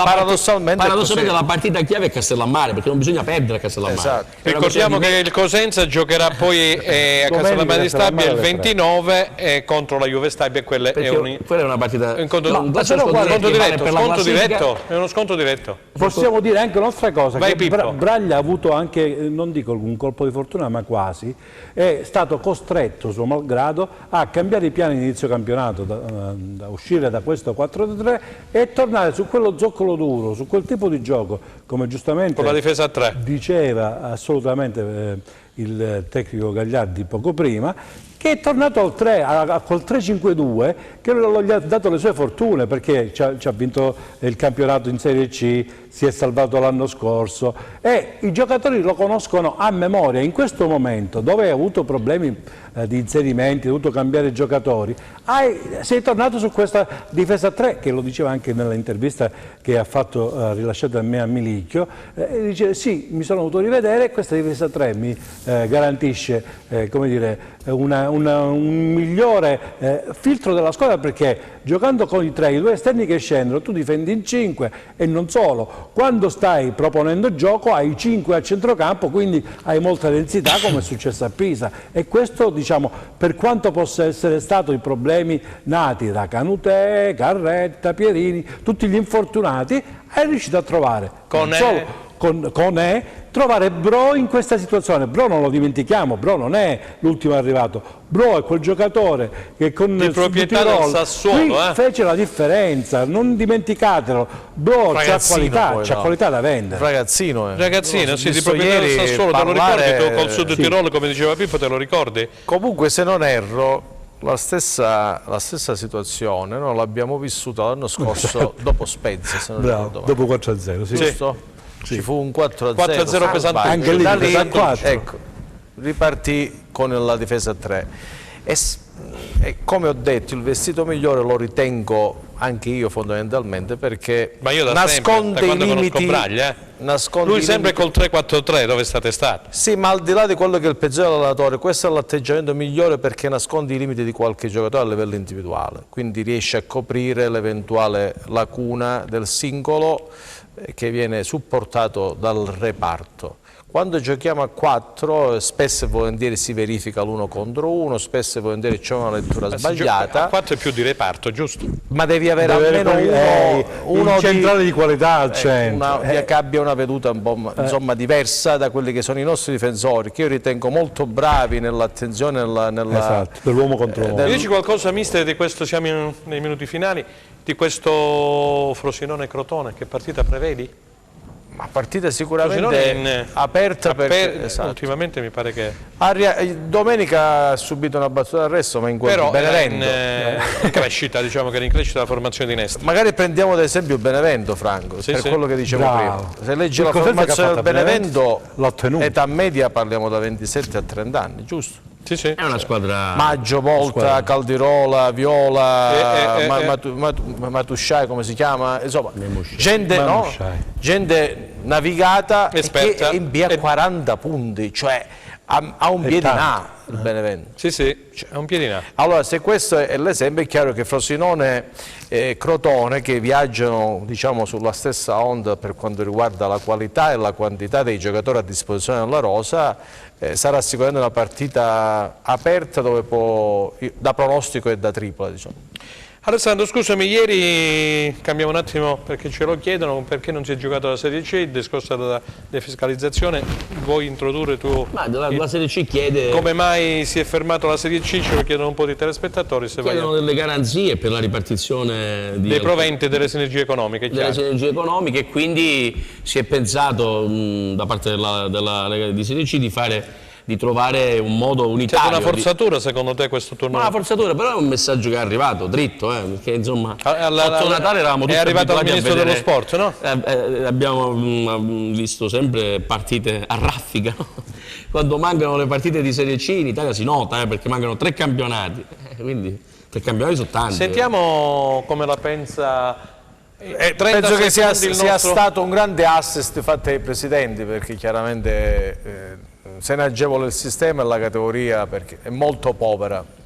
Paradossalmente la partita chiave è Castellammare, perché non bisogna perdere a Castellammare. Esatto. Ricordiamo che il Cosenza giocherà poi a Castellammare di Stabia il 29 contro la Juve Stabia, e quella è una partita è uno scontro diretto. Possiamo dire anche un'altra cosa, che Braglia ha avuto anche, non dico un colpo di fortuna, ma quasi, è stato costretto, suo malgrado, a cambiare i piani di inizio campionato, da uscire da questo 4-3 e tornare su quello zoccolo duro, su quel tipo di gioco, come giustamente con la difesa a 3 diceva assolutamente il tecnico Gagliardi poco prima, che è tornato col 3-5-2, che gli ha dato le sue fortune, perché ci ha vinto il campionato in Serie C, si è salvato l'anno scorso e i giocatori lo conoscono a memoria. In questo momento, dove hai avuto problemi di inserimenti, hai dovuto cambiare giocatori, sei tornato su questa difesa 3, che lo diceva anche nell'intervista che ha fatto rilasciata a me a Milicchio, dice sì, mi sono dovuto rivedere, questa difesa 3 mi garantisce come dire, un migliore filtro della squadra, perché giocando con i 3, i 2 esterni che scendono, tu difendi in 5 e non solo, quando stai proponendo gioco hai 5 a centrocampo, quindi hai molta densità, come è successo a Pisa, e questo, diciamo, per quanto possa essere stato i problemi nati da Canutè, Carretta, Pierini, tutti gli infortunati, è riuscito a trovare trovare Bro in questa situazione. Bro, non lo dimentichiamo, Bro non è l'ultimo arrivato, Bro è quel giocatore che con di proprietà del Sassuolo fece la differenza, non dimenticatelo. Bro c'ha qualità da vendere. Ragazzino, sì, di proprietà del Sassuolo, te lo ricordi tu, col Sud Tirolo, come diceva Pippo, te lo ricordi? Comunque, se non erro, la stessa situazione noi l'abbiamo vissuta l'anno scorso dopo Spezia, se non ricordo male. Dopo 4-0, sì. Giusto? Sì. Ci fu un 4-0 pesante, anche lì da lì, 4. ecco, ripartì con la difesa a 3 e come ho detto, il vestito migliore lo ritengo anche io fondamentalmente, perché nasconde i limiti. Lui sempre col 3-4-3 dove state stati. Sì, ma al di là di quello che è il peggiore allenatore, questo è l'atteggiamento migliore, perché nasconde i limiti di qualche giocatore a livello individuale, quindi riesce a coprire l'eventuale lacuna del singolo che viene supportato dal reparto. Quando giochiamo a 4 spesso e volentieri si verifica l'1 contro 1, spesso e volentieri c'è una lettura sbagliata. A 4 è più di reparto, giusto? Ma devi avere almeno uno centrale di qualità al centro. Che abbia una veduta un po' insomma, diversa da quelli che sono i nostri difensori, che io ritengo molto bravi nell'attenzione, esatto, dell'uomo contro uomo. Dici qualcosa, mister, di questo, siamo nei minuti finali, di questo Frosinone-Crotone, che partita prevedi? Ma partita sicuramente aperta perché esatto. Ultimamente mi pare che domenica ha subito una battuta d'arresto, ma in quel Benevento in crescita, diciamo che era in crescita la formazione di Nesta. Magari prendiamo ad esempio Benevento, Franco, per quello che dicevo prima. Se leggi la formazione del Benevento, età media parliamo da 27 a 30 anni, giusto? Sì, sì. È una squadra. Maggio, Volta, Caldirola, Viola, Matusciai, come si chiama? Insomma, gente navigata esperta, che invia 40 punti, cioè ha un piedinà il Benevento. Sì, sì, ha un piedinà. Allora, se questo è l'esempio, è chiaro che Frosinone e Crotone, che viaggiano diciamo sulla stessa onda per quanto riguarda la qualità e la quantità dei giocatori a disposizione della rosa, sarà sicuramente una partita aperta dove da pronostico e da tripla, diciamo. Alessandro, scusami, ieri cambiamo un attimo perché ce lo chiedono, perché non si è giocato la Serie C, il discorso della defiscalizzazione, vuoi introdurre tu? Ma la Serie C chiede... Come mai si è fermato la Serie C, ce lo chiedono un po' di telespettatori. Se chiedono delle garanzie per la ripartizione dei proventi delle sinergie economiche. Delle sinergie economiche, e quindi si è pensato da parte della Lega di Serie C di trovare un modo unitario. È una forzatura secondo te questo torneo? Ma una forzatura, però è un messaggio che è arrivato dritto, perché insomma sotto Natale eravamo tutti abituati al ministro dello sport, no? Abbiamo visto sempre partite a raffica, no? Quando mancano le partite di Serie C in Italia si nota, perché mancano 3 campionati, quindi 3 campionati sono tanti. Sentiamo come la pensa. Penso che sia stato un grande assist fatto ai presidenti, perché chiaramente se ne agevola il sistema e la categoria, perché è molto povera.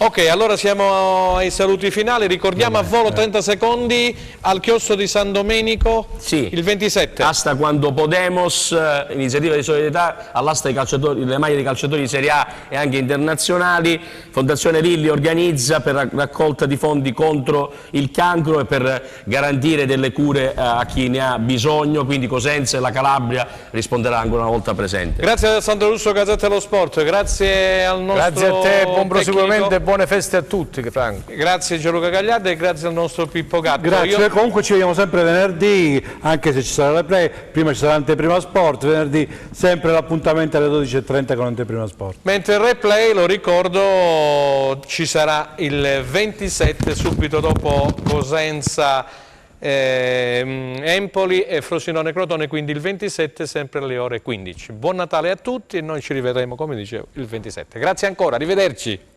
Ok, allora siamo ai saluti finali, ricordiamo a volo 30 secondi al chiostro di San Domenico, sì, il 27. Asta quando Podemos, iniziativa di solidarietà, all'asta le maglie dei calciatori di Serie A e anche internazionali. Fondazione Lilli organizza per raccolta di fondi contro il cancro e per garantire delle cure a chi ne ha bisogno, quindi Cosenza e la Calabria risponderà ancora una volta presente. Grazie a Alessandro Russo, Gazzetta dello Sport, grazie al nostro Grazie a te, buon proseguimento. Buone feste a tutti, Franco. Grazie Gianluca Gagliardi e grazie al nostro Pippo Gatto. Grazie, comunque ci vediamo sempre venerdì, anche se ci sarà la play, prima ci sarà Anteprima Sport, venerdì sempre l'appuntamento alle 12:30 con Anteprima Sport. Mentre il replay, lo ricordo, ci sarà il 27 subito dopo Cosenza, Empoli e Frosinone Crotone, quindi il 27 sempre alle ore 15. Buon Natale a tutti e noi ci rivedremo, come dicevo, il 27. Grazie ancora, arrivederci.